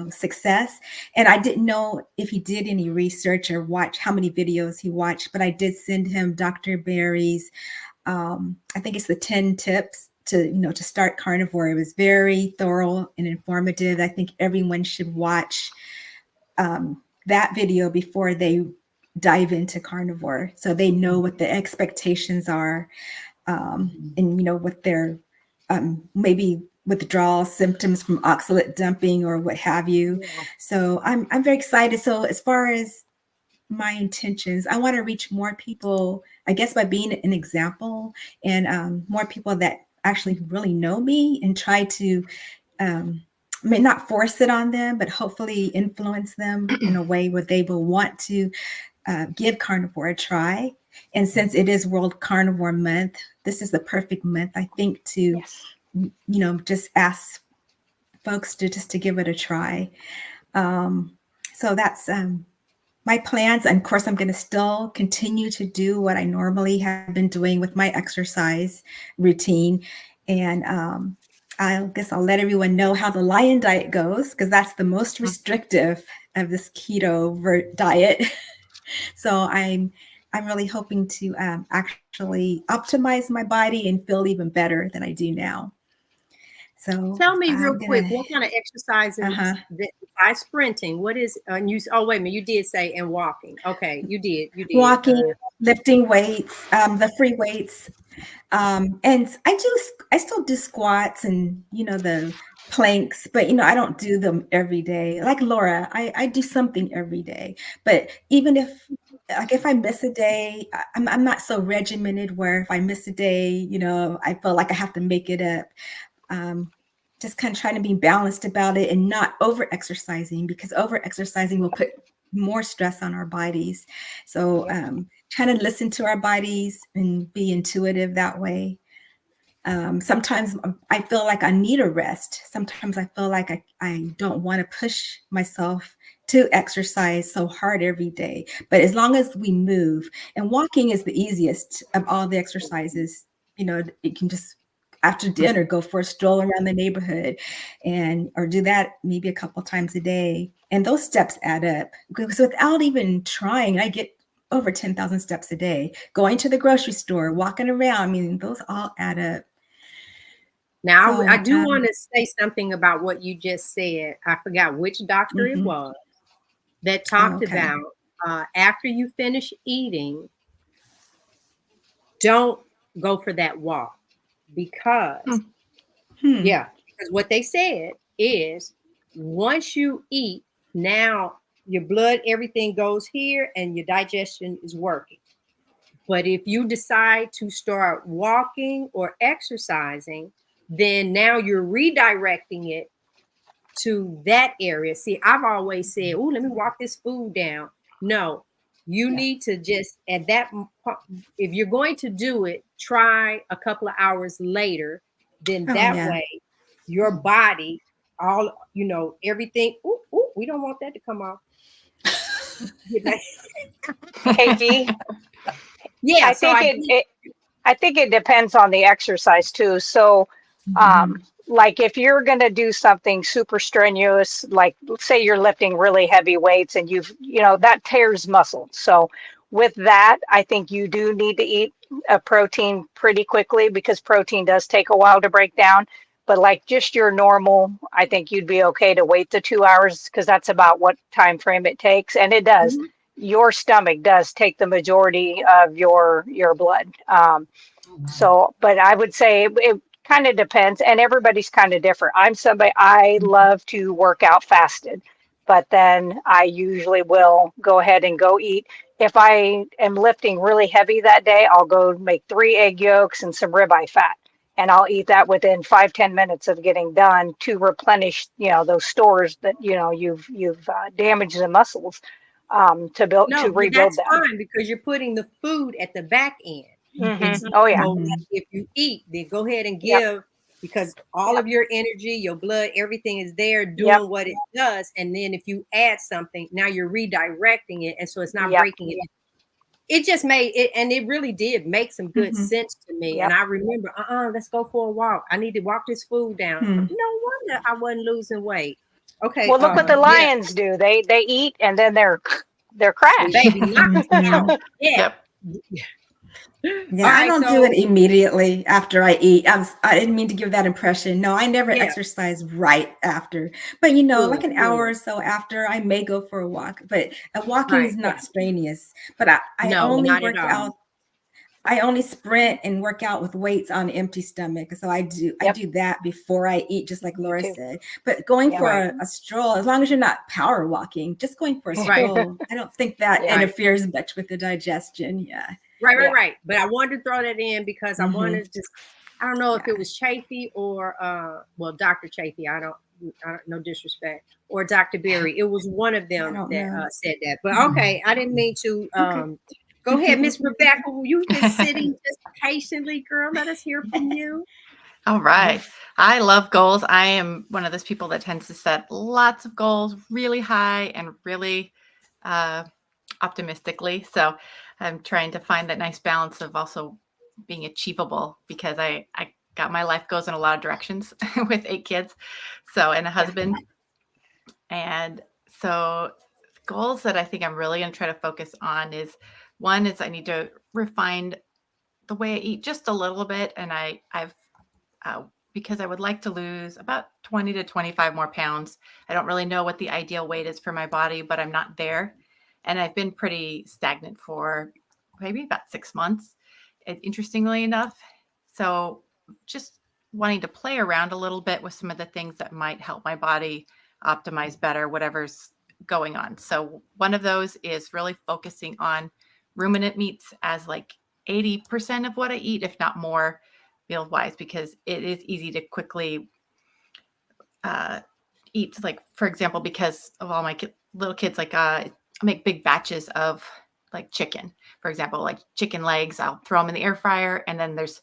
success. And I didn't know if he did any research or watch how many videos he watched, but I did send him Dr. Berry's, I think it's the 10 tips to start carnivore. It was very thorough and informative. I think everyone should watch that video before they dive into carnivore, so they know what the expectations are, and what their maybe withdrawal symptoms from oxalate dumping or what have you. So I'm very excited. So as far as my intentions. I want to reach more people, I guess, by being an example, and more people that actually really know me, and try to, I mean, not force it on them, but hopefully influence them in a way where they will want to give carnivore a try. And since it is World Carnivore Month, this is the perfect month, I think, to, just ask folks to give it a try. So that's my plans. And of course, I'm going to still continue to do what I normally have been doing with my exercise routine. And I guess I'll let everyone know how the lion diet goes, because that's the most restrictive of this keto diet. So I'm really hoping to actually optimize my body and feel even better than I do now. So tell me real quick, what kind of exercises besides sprinting? What is oh, wait a minute, you did say and walking. Okay, you did. Walking, lifting weights, the free weights. And I still do squats and, the planks, but, I don't do them every day. Like Laura, I do something every day. But even if I miss a day, I'm not so regimented where if I miss a day, I feel like I have to make it up. Just kind of trying to be balanced about it and not over exercising, because over exercising will put more stress on our bodies. So trying to listen to our bodies and be intuitive that way. Sometimes I feel like I need a rest. Sometimes I feel like I don't want to push myself to exercise so hard every day. But as long as we move, and walking is the easiest of all the exercises, it can just after dinner go for a stroll around the neighborhood, or do that maybe a couple times a day. And those steps add up, because without even trying, I get over 10,000 steps a day. Going to the grocery store, walking around, I mean, those all add up. Now, I do want to say something about what you just said. I forgot which doctor it was that talked about after you finish eating, don't go for that walk, because because what they said is once you eat, now your blood, everything goes here and your digestion is working. But if you decide to start walking or exercising, then now you're redirecting it to that area. See, I've always said, oh, let me walk this food down. No, you need to just if you're going to do it, try a couple of hours later. Then that way your body, everything. Ooh, we don't want that to come off. Hey, V. Yeah, I think it depends on the exercise too. So, like if you're going to do something super strenuous, like say you're lifting really heavy weights and that tears muscle. So with that, I think you do need to eat a protein pretty quickly, because protein does take a while to break down. But like just your normal, I think you'd be okay to wait the 2 hours, because that's about what time frame it takes. And it does. Your stomach does take the majority of your blood. So, but I would say it kind of depends, and everybody's kind of different. I'm somebody, I love to work out fasted, but then I usually will go ahead and go eat. If I am lifting really heavy that day, I'll go make 3 egg yolks and some ribeye fat, and I'll eat that within 5-10 minutes of getting done to replenish, those stores that, you've damaged the muscles to rebuild that's them. fine, because you're putting the food at the back end. If you eat, then go ahead and give, because all of your energy, your blood, everything is there doing what it does. And then if you add something, now you're redirecting it, and so it's not breaking it. It just made it, and it really did make some good sense to me. And I remember, let's go for a walk. I need to walk this food down. No wonder I wasn't losing weight. Okay. Well, look what the lions do. They eat, and then they're crashed. Baby, Yeah, I don't do it immediately after I eat. I didn't mean to give that impression. No, I never exercise right after. But like an hour or so after, I may go for a walk. But walking is not strenuous. But I only work out. I only sprint and work out with weights on an empty stomach. So I do that before I eat, just like Laura too. said. But going Yeah, for right. a stroll, as long as you're not power walking, just going for a stroll, I don't think that Yeah. interferes much with the digestion. Yeah. Right. But I wanted to throw that in because I Mhm. wanted to just, I don't know if Yeah. it was Chafee or well, Dr. Chafee. I don't no disrespect, or Dr. Berry. It was one of them don't that know. said that. But okay, I didn't mean to. Go ahead, Miss Rebecca. You've been sitting just patiently, girl. Let us hear from you. All right. I love goals. I am one of those people that tends to set lots of goals really high and really optimistically. So I'm trying to find that nice balance of also being achievable, because I got my life goes in a lot of directions with 8 kids, so, and a husband. And so goals that I think I'm really going to try to focus on is, one is I need to refine the way I eat just a little bit. And I've because I would like to lose about 20 to 25 more pounds. I don't really know what the ideal weight is for my body, but I'm not there. And I've been pretty stagnant for maybe about 6 months, interestingly enough. So just wanting to play around a little bit with some of the things that might help my body optimize better, whatever's going on. So one of those is really focusing on ruminant meats as like 80% of what I eat, if not more, meal wise, because it is easy to quickly eat. Like, for example, because of all my little kids, like I make big batches of like chicken, for example, like chicken legs. I'll throw them in the air fryer, and then there's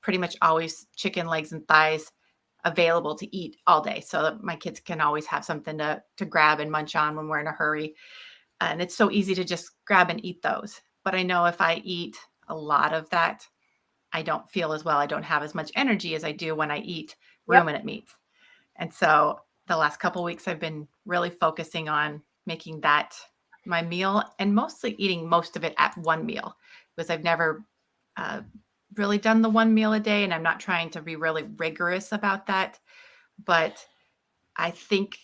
pretty much always chicken legs and thighs available to eat all day, so that my kids can always have something to grab and munch on when we're in a hurry. And it's so easy to just grab and eat those. But I know if I eat a lot of that, I don't feel as well. I don't have as much energy as I do when I eat ruminant meats. And so the last couple of weeks, I've been really focusing on making that my meal, and mostly eating most of it at one meal, because I've never really done the one meal a day, and I'm not trying to be really rigorous about that. But I think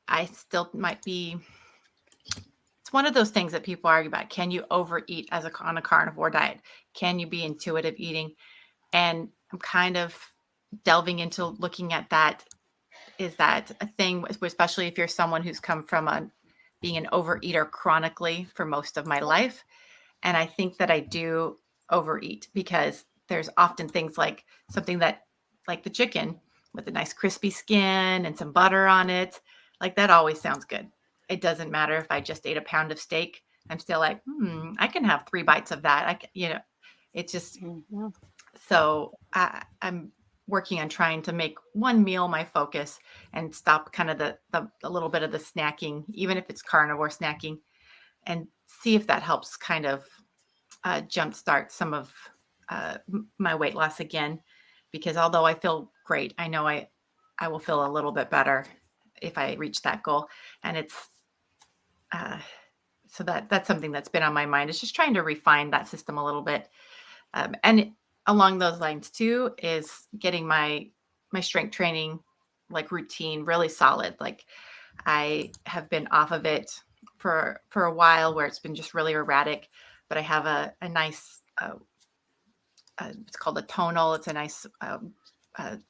I still might be. It's one of those things that people argue about. Can you overeat on a carnivore diet? Can you be intuitive eating? And I'm kind of delving into looking at that. Is that a thing, especially if you're someone who's come from being an overeater chronically for most of my life? And I think that I do overeat, because there's often things like something that, like the chicken with a nice crispy skin and some butter on it, like that always sounds good. It doesn't matter if I just ate a pound of steak. I'm still like, I can have 3 bites of that. It's just, so I'm working on trying to make one meal my focus, and stop kind of the little bit of the snacking, even if it's carnivore snacking, and see if that helps kind of jumpstart some of my weight loss again. Because although I feel great, I know I will feel a little bit better if I reach that goal. And it's so that's something that's been on my mind, is just trying to refine that system a little bit. And along those lines too is getting my strength training like routine really solid. Like, I have been off of it for a while, where it's been just really erratic, but I have a nice it's called a tonal. It's a nice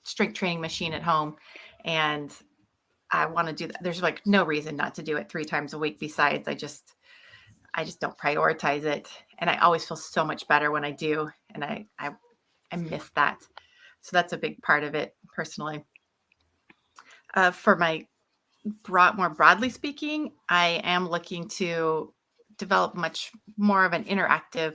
strength training machine at home, and I want to do that. There's like no reason not to do it 3 times a week. Besides, I just don't prioritize it, and I always feel so much better when I do, and I miss that. So that's a big part of it personally. For my more broadly speaking, I am looking to develop much more of an interactive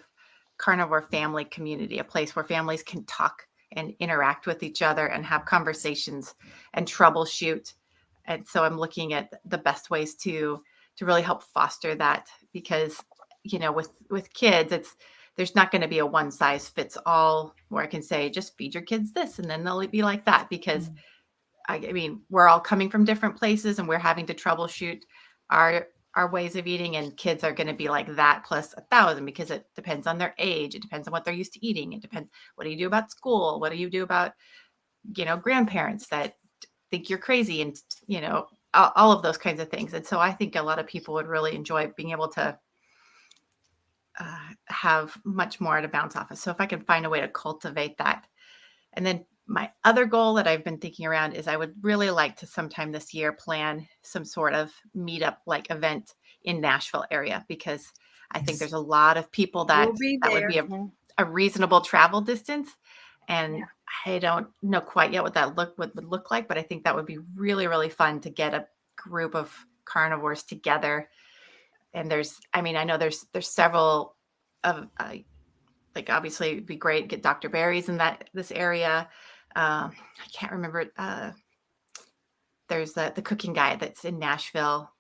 carnivore family community, a place where families can talk and interact with each other and have conversations and troubleshoot. And so I'm looking at the best ways to really help foster that, because with kids, there's not going to be a one size fits all where I can say just feed your kids this and then they'll be like that, because I mean, we're all coming from different places, and we're having to troubleshoot our ways of eating, and kids are going to be like that plus 1,000, because it depends on their age. It depends on what they're used to eating. It depends. What do you do about school? What do you do about, grandparents that think you're crazy, and, all of those kinds of things. And so I think a lot of people would really enjoy being able to have much more to bounce off of. So if I can find a way to cultivate that. And then my other goal that I've been thinking around is I would really like to sometime this year plan some sort of meetup like event in Nashville area, because I think there's a lot of people that We'll be that would be a reasonable travel distance. And I don't know quite yet what that would look like, but I think that would be really, really fun to get a group of carnivores together. And I know there's several of like, obviously it'd be great get Dr. Barry's in this area. I can't remember. There's the cooking guy that's in Nashville.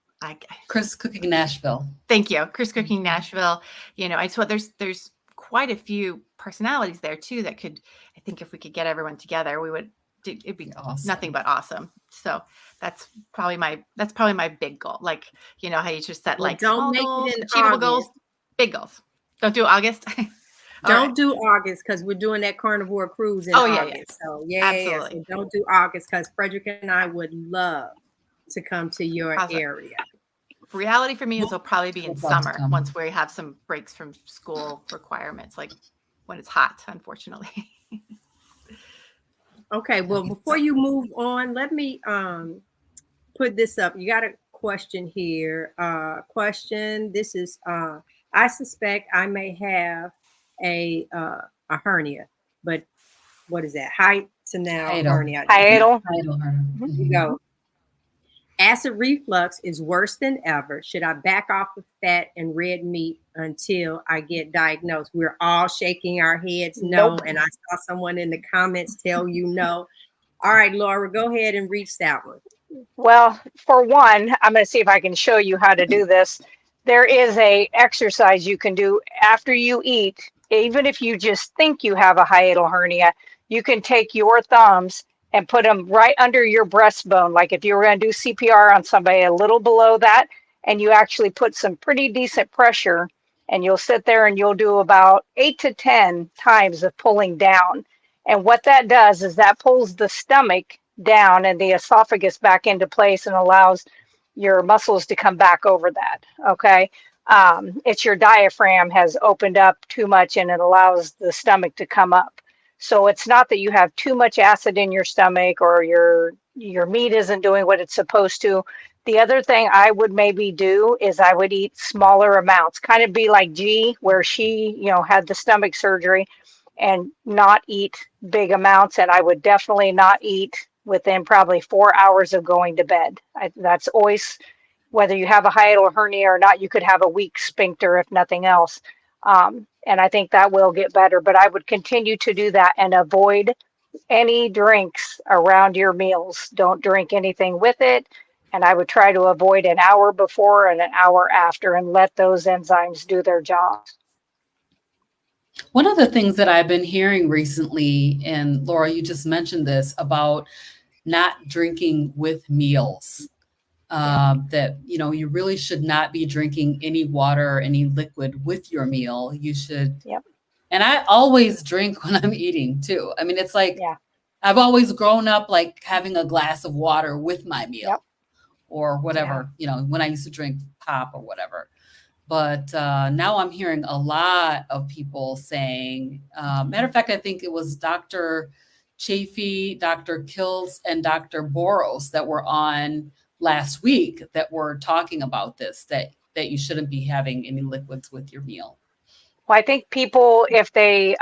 Chris Cooking Nashville. Thank you, Chris Cooking Nashville. I so there's quite a few personalities there too that could. I think if we could get everyone together, it'd be awesome. Nothing but awesome. So that's probably my big goal. Like, how you just set like don't small make goals, it in achievable August. goals, big goals. Don't do August. Don't do August because we're doing that carnivore cruise in August. So absolutely. So don't do August because Frederick and I would love to come to your area. Reality for me is it'll probably be in summer once we have some breaks from school requirements, like when it's hot, unfortunately. Okay, well, before you move on, let me put this up. You got a question here. This is I suspect I may have a hernia, but what is that? Hernia. Hiatal. Here you go. Acid reflux is worse than ever. Should I back off the fat and red meat until I get diagnosed? We're all shaking our heads no. Nope. And I saw someone in the comments tell you no. All right, Laura, go ahead and reach that one. Well, for one, I'm going to see if I can show you how to do this. There is a exercise you can do after you eat. Even if you just think you have a hiatal hernia, you can take your thumbs and put them right under your breastbone. Like if you were going to do CPR on somebody a little below that, and you actually put some pretty decent pressure, and you'll sit there and you'll do about 8 to 10 times of pulling down. And what that does is that pulls the stomach down and the esophagus back into place and allows your muscles to come back over that. Okay. It's your diaphragm has opened up too much and it allows the stomach to come up. So it's not that you have too much acid in your stomach or your meat isn't doing what it's supposed to. The other thing I would maybe do is I would eat smaller amounts, kind of be like G, where she, had the stomach surgery, and not eat big amounts. And I would definitely not eat within probably 4 hours of going to bed. That's always, whether you have a hiatal hernia or not, you could have a weak sphincter if nothing else. And I think that will get better, but I would continue to do that and avoid any drinks around your meals. Don't drink anything with it. And I would try to avoid an hour before and an hour after and let those enzymes do their jobs. One of the things that I've been hearing recently, and Laura, you just mentioned this about not drinking with meals. That, you really should not be drinking any water or any liquid with your meal. You should. Yep. And I always drink when I'm eating too. I mean, it's like, I've always grown up like having a glass of water with my meal or whatever, when I used to drink pop or whatever. But now I'm hearing a lot of people saying, matter of fact, I think it was Dr. Chafee, Dr. Kills, and Dr. Boros that were on last week that were talking about this, that you shouldn't be having any liquids with your meal. Well, I think people, if they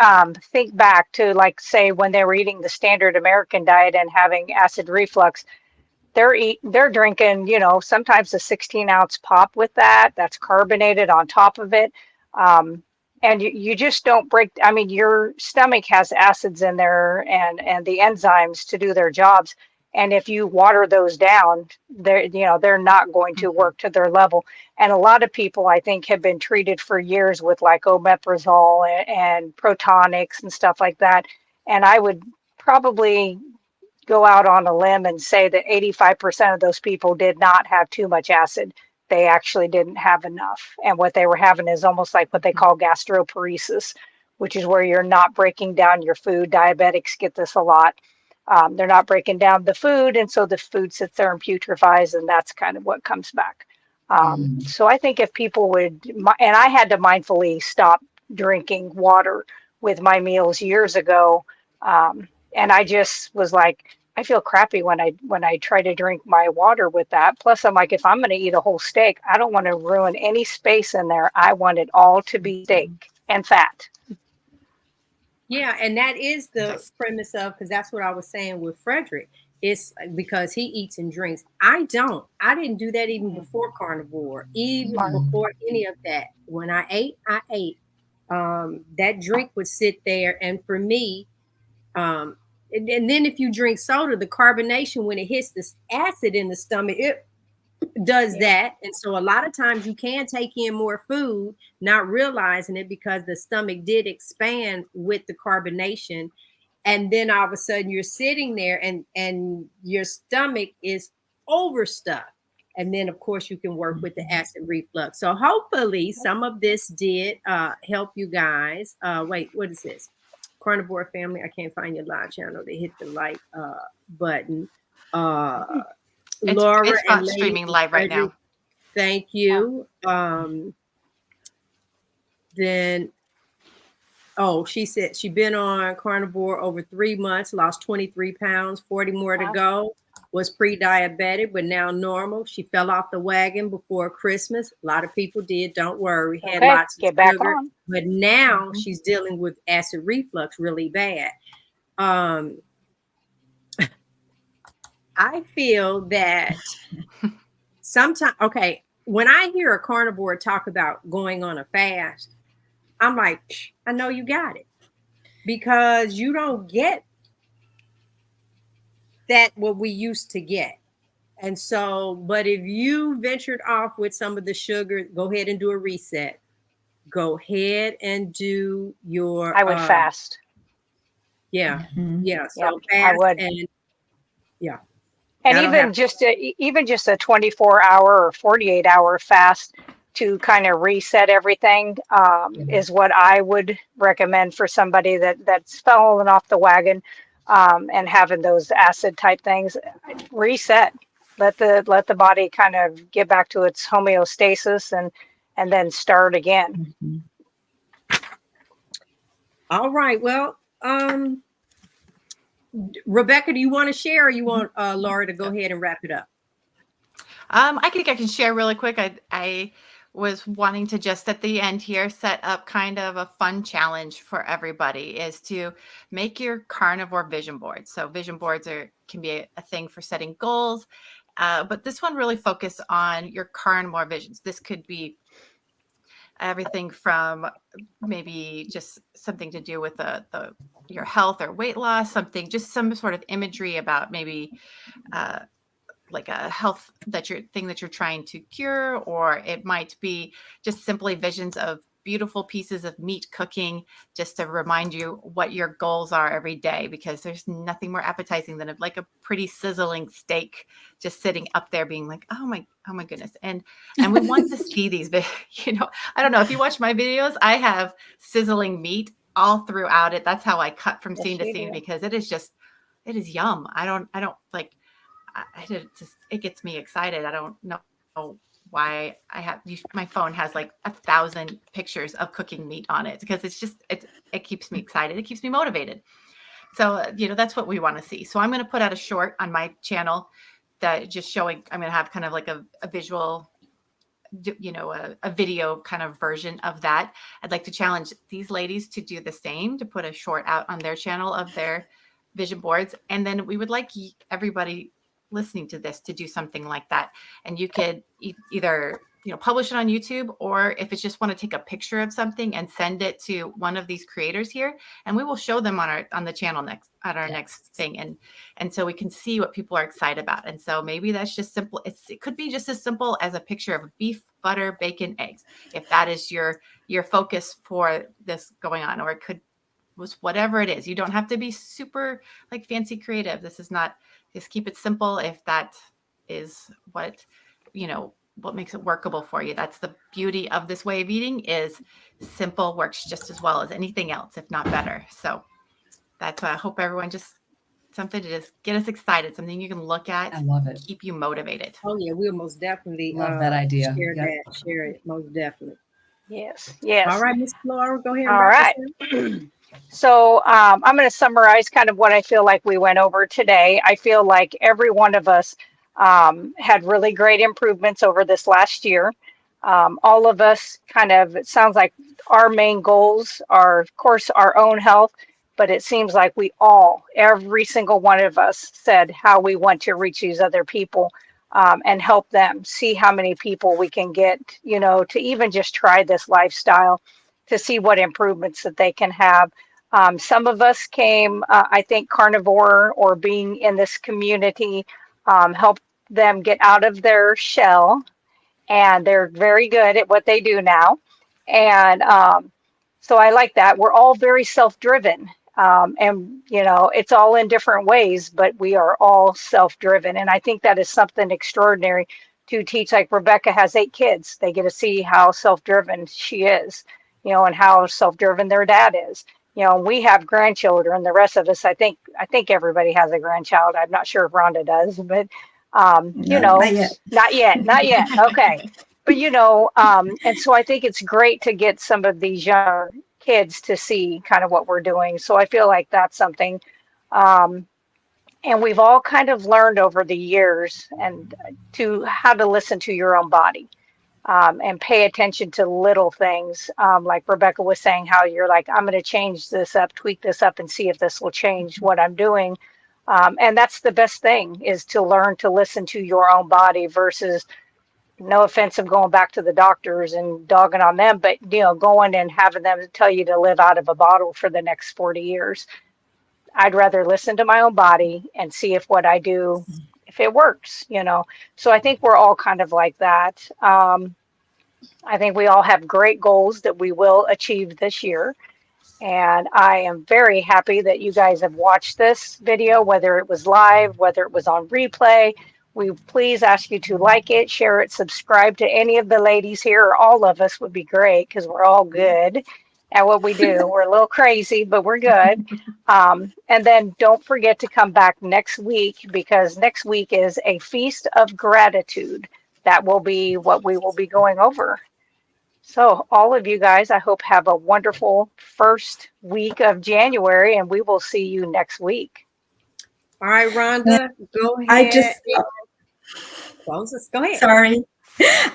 think back to, like, say, when they were eating the standard American diet and having acid reflux, they're drinking, sometimes a 16-ounce pop with that. That's carbonated on top of it. And you just don't break. I mean, your stomach has acids in there and the enzymes to do their jobs. And if you water those down, they're not going to work to their level. And a lot of people, I think, have been treated for years with like omeprazole and protonics and stuff like that. And I would probably go out on a limb and say that 85% of those people did not have too much acid. They actually didn't have enough. And what they were having is almost like what they call gastroparesis, which is where you're not breaking down your food. Diabetics get this a lot. They're not breaking down the food, and so the food sits there and putrefies, and that's kind of what comes back. So I think if people would, and I had to mindfully stop drinking water with my meals years ago. And I just was like, I feel crappy when I try to drink my water with that. Plus, I'm like, if I'm going to eat a whole steak, I don't want to ruin any space in there. I want it all to be steak and fat. Yeah, and that is the premise of, because that's what I was saying with Frederick. It's because he eats and drinks. I don't. I didn't do that even before carnivore, even before any of that. When I ate, I ate. That drink would sit there, and for me, and then if you drink soda, the carbonation, when it hits this acid in the stomach, it does that. And so a lot of times you can take in more food, not realizing it, because the stomach did expand with the carbonation. And then all of a sudden you're sitting there and your stomach is overstuffed. And then of course you can work with the acid reflux. So hopefully some of this did help you guys. Wait, what is this? Carnivore family. I can't find your live channel. They hit the like button. Laura, it's not and streaming live right now. Thank you. Then, she said she'd been on carnivore over 3 months, lost 23 pounds, 40 more to go, was pre-diabetic, but now normal. She fell off the wagon before Christmas. A lot of people did. Don't worry. Had lots of sugar, but now she's dealing with acid reflux really bad. I feel that sometimes, when I hear a carnivore talk about going on a fast, I'm like, I know you got it, because you don't get that what we used to get. And so, but if you ventured off with some of the sugar, go ahead and do a reset. Go ahead and do your. I would fast. Yeah, yeah. So fast, I would. And yeah. And even just a 24-hour or 48-hour fast to kind of reset everything is what I would recommend for somebody that's fallen off the wagon and having those acid type things. Reset, let the body kind of get back to its homeostasis and then start again. All right. Well, Rebecca, do you want to share, or you want Laura to go ahead and wrap it up? I think I can share really quick. I was wanting to just at the end here set up kind of a fun challenge for everybody, is to make your carnivore vision boards. So vision boards can be a thing for setting goals, but this one really focus on your carnivore visions. This could be everything from maybe just something to do with your health or weight loss, just some sort of imagery about maybe like a health thing that you're trying to cure, or it might be just simply visions of beautiful pieces of meat cooking, just to remind you what your goals are every day, because there's nothing more appetizing than like a pretty sizzling steak just sitting up there being like, oh my goodness. And we want to see these, I don't know if you watch my videos, I have sizzling meat all throughout it. That's how I cut from scene to scene, because it is yum. I don't like, it gets me excited. I don't know why my phone has like 1,000 pictures of cooking meat on it, because it keeps me excited. It keeps me motivated. So, that's what we want to see. So I'm going to put out a short on my channel that just showing, I'm going to have kind of like a visual, a video kind of version of that. I'd like to challenge these ladies to do the same, to put a short out on their channel of their vision boards. And then we would like everybody listening to this to do something like that. And you could either publish it on YouTube, or if it's just want to take a picture of something and send it to one of these creators here, and we will show them on the channel next thing, and so we can see what people are excited about. And so maybe that's just simple. It could be just as simple as a picture of beef, butter, bacon, eggs, if that is your focus for this going on, or it could was whatever it is. You don't have to be super like fancy creative. This is not. Just keep it simple. If that is what makes it workable for you. That's the beauty of this way of eating, is simple works just as well as anything else, if not better. So that's why I hope everyone just something to just get us excited, something you can look at, I love it. keep you motivated. Oh yeah, we'll most definitely Love that idea. share Yep. that. Share it most definitely. Yes, All yes. right, Miss Flora, go ahead and All wrap us right. up. So I'm going to summarize kind of what I feel like we went over today. I feel like every one of us had really great improvements over this last year. All of us kind of, it sounds like our main goals are, of course, our own health, but it seems like we all, every single one of us said how we want to reach these other people and help them see how many people we can get, you know, to even just try this lifestyle to see what improvements that they can have. Some of us came, I think, carnivore or being in this community helped them get out of their shell, and they're very good at what they do now. And so I like that. We're all very self-driven. And, you know, it's all in different ways, but we are all self-driven. And I think that is something extraordinary to teach. Like Rebecca has 8 kids. They get to see how self-driven she is, you know, and how self-driven their dad is. You know, we have grandchildren. The rest of us, I think everybody has a grandchild. I'm not sure if Rhonda does, but you No, know, not yet. not yet. Okay. But you know, and so I think it's great to get some of these younger kids to see kind of what we're doing. So I feel like that's something. And we've all kind of learned over the years and to how to listen to your own body. And pay attention to little things. Like Rebecca was saying, how you're like, I'm going to change this up, tweak this up, and see if this will change what I'm doing. And that's the best thing, is to learn to listen to your own body versus, no offense of going back to the doctors and dogging on them, but, you know, going and having them tell you to live out of a bottle for the next 40 years. I'd rather listen to my own body and see if what I do, if it works, you know. So I think we're all kind of like that. I think we all have great goals that we will achieve this year. And I am very happy that you guys have watched this video, whether it was live, whether it was on replay. We please ask you to like it, share it, subscribe to any of the ladies here, or all of us would be great, because we're all good at what we do. We're a little crazy, but we're good. And then don't forget to come back next week, because next week is a feast of gratitude. That will be what we will be going over. So all of you guys, I hope have a wonderful first week of January, and we will see you next week. All right, Rhonda, go ahead. I just, Close us. Go ahead. sorry.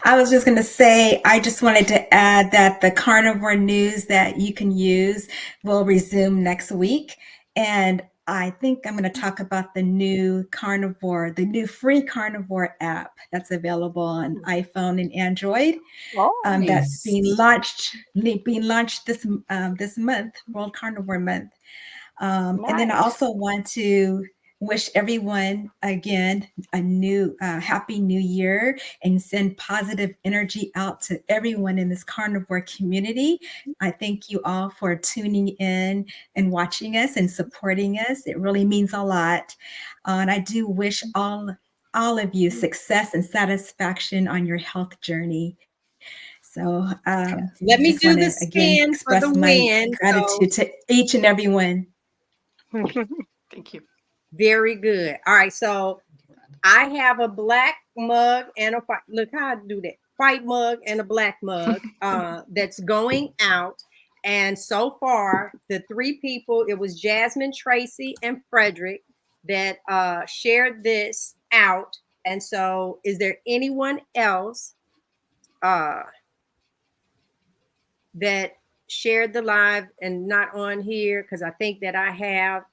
I was just going to say, I just wanted to add that the carnivore news that you can use will resume next week. And I think I'm going to talk about the new carnivore, the new free carnivore app that's available on iPhone and Android. Oh, That's being launched this month, World Carnivore Month. And then I nice. also want to wish everyone again a new happy new year, and send positive energy out to everyone in this carnivore community. I thank you all for tuning in and watching us and supporting us. It really means a lot. And I do wish all of you success and satisfaction on your health journey. So Let me just do want the to again spin for express the my win. gratitude to each and every one. Thank you. Very good. All right, so I have a black mug and a white. Look how I do that. White mug and a black mug that's going out. And so far, the 3 people, it was Jasmine, Tracy, and Frederick that shared this out. And so, is there anyone else that shared the live and not on here? Because I think that I have.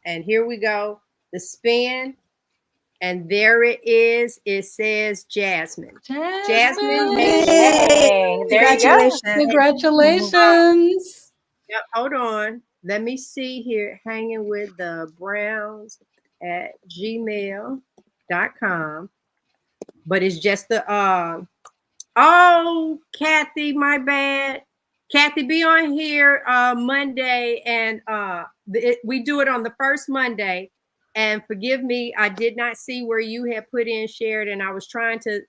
And here we go. The spin. And there it is. It says Jasmine. Jasmine, make Yay. There you go. Congratulations. Congratulations. Yep, hold on. Let me see here. Hanging with the Browns at gmail.com. But it's just the oh, Kathy, my bad. Kathy, be on here Monday, and we do it on the first Monday. And forgive me, I did not see where you had put in shared, and I was trying to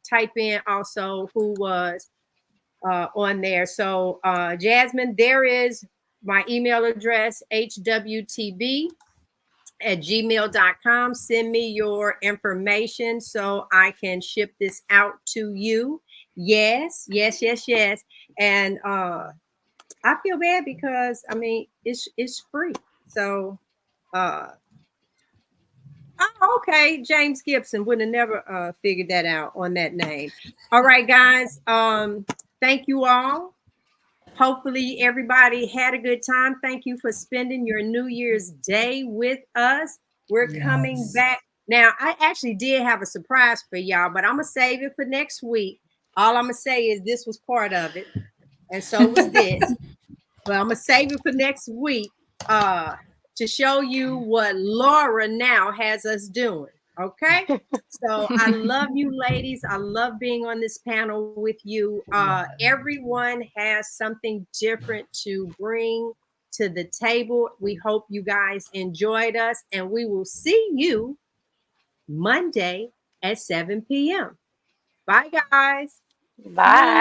type in also who was on there. So Jasmine, there is my email address, hwtb at gmail.com. Send me your information so I can ship this out to you. Yes. And I feel bad because I mean it's free. So okay, James Gibson would have never figured that out on that name. All right, guys. Thank you all. Hopefully everybody had a good time. Thank you for spending your New Year's Day with us. We're coming back. Now, I actually did have a surprise for y'all, but I'm going to save it for next week. All I'm going to say is this was part of it, and so was this. But I'm going to save it for next week to show you what Laura now has us doing. Okay? So I love you, ladies. I love being on this panel with you. Everyone has something different to bring to the table. We hope you guys enjoyed us, and we will see you Monday at 7 p.m. Bye, guys. Bye.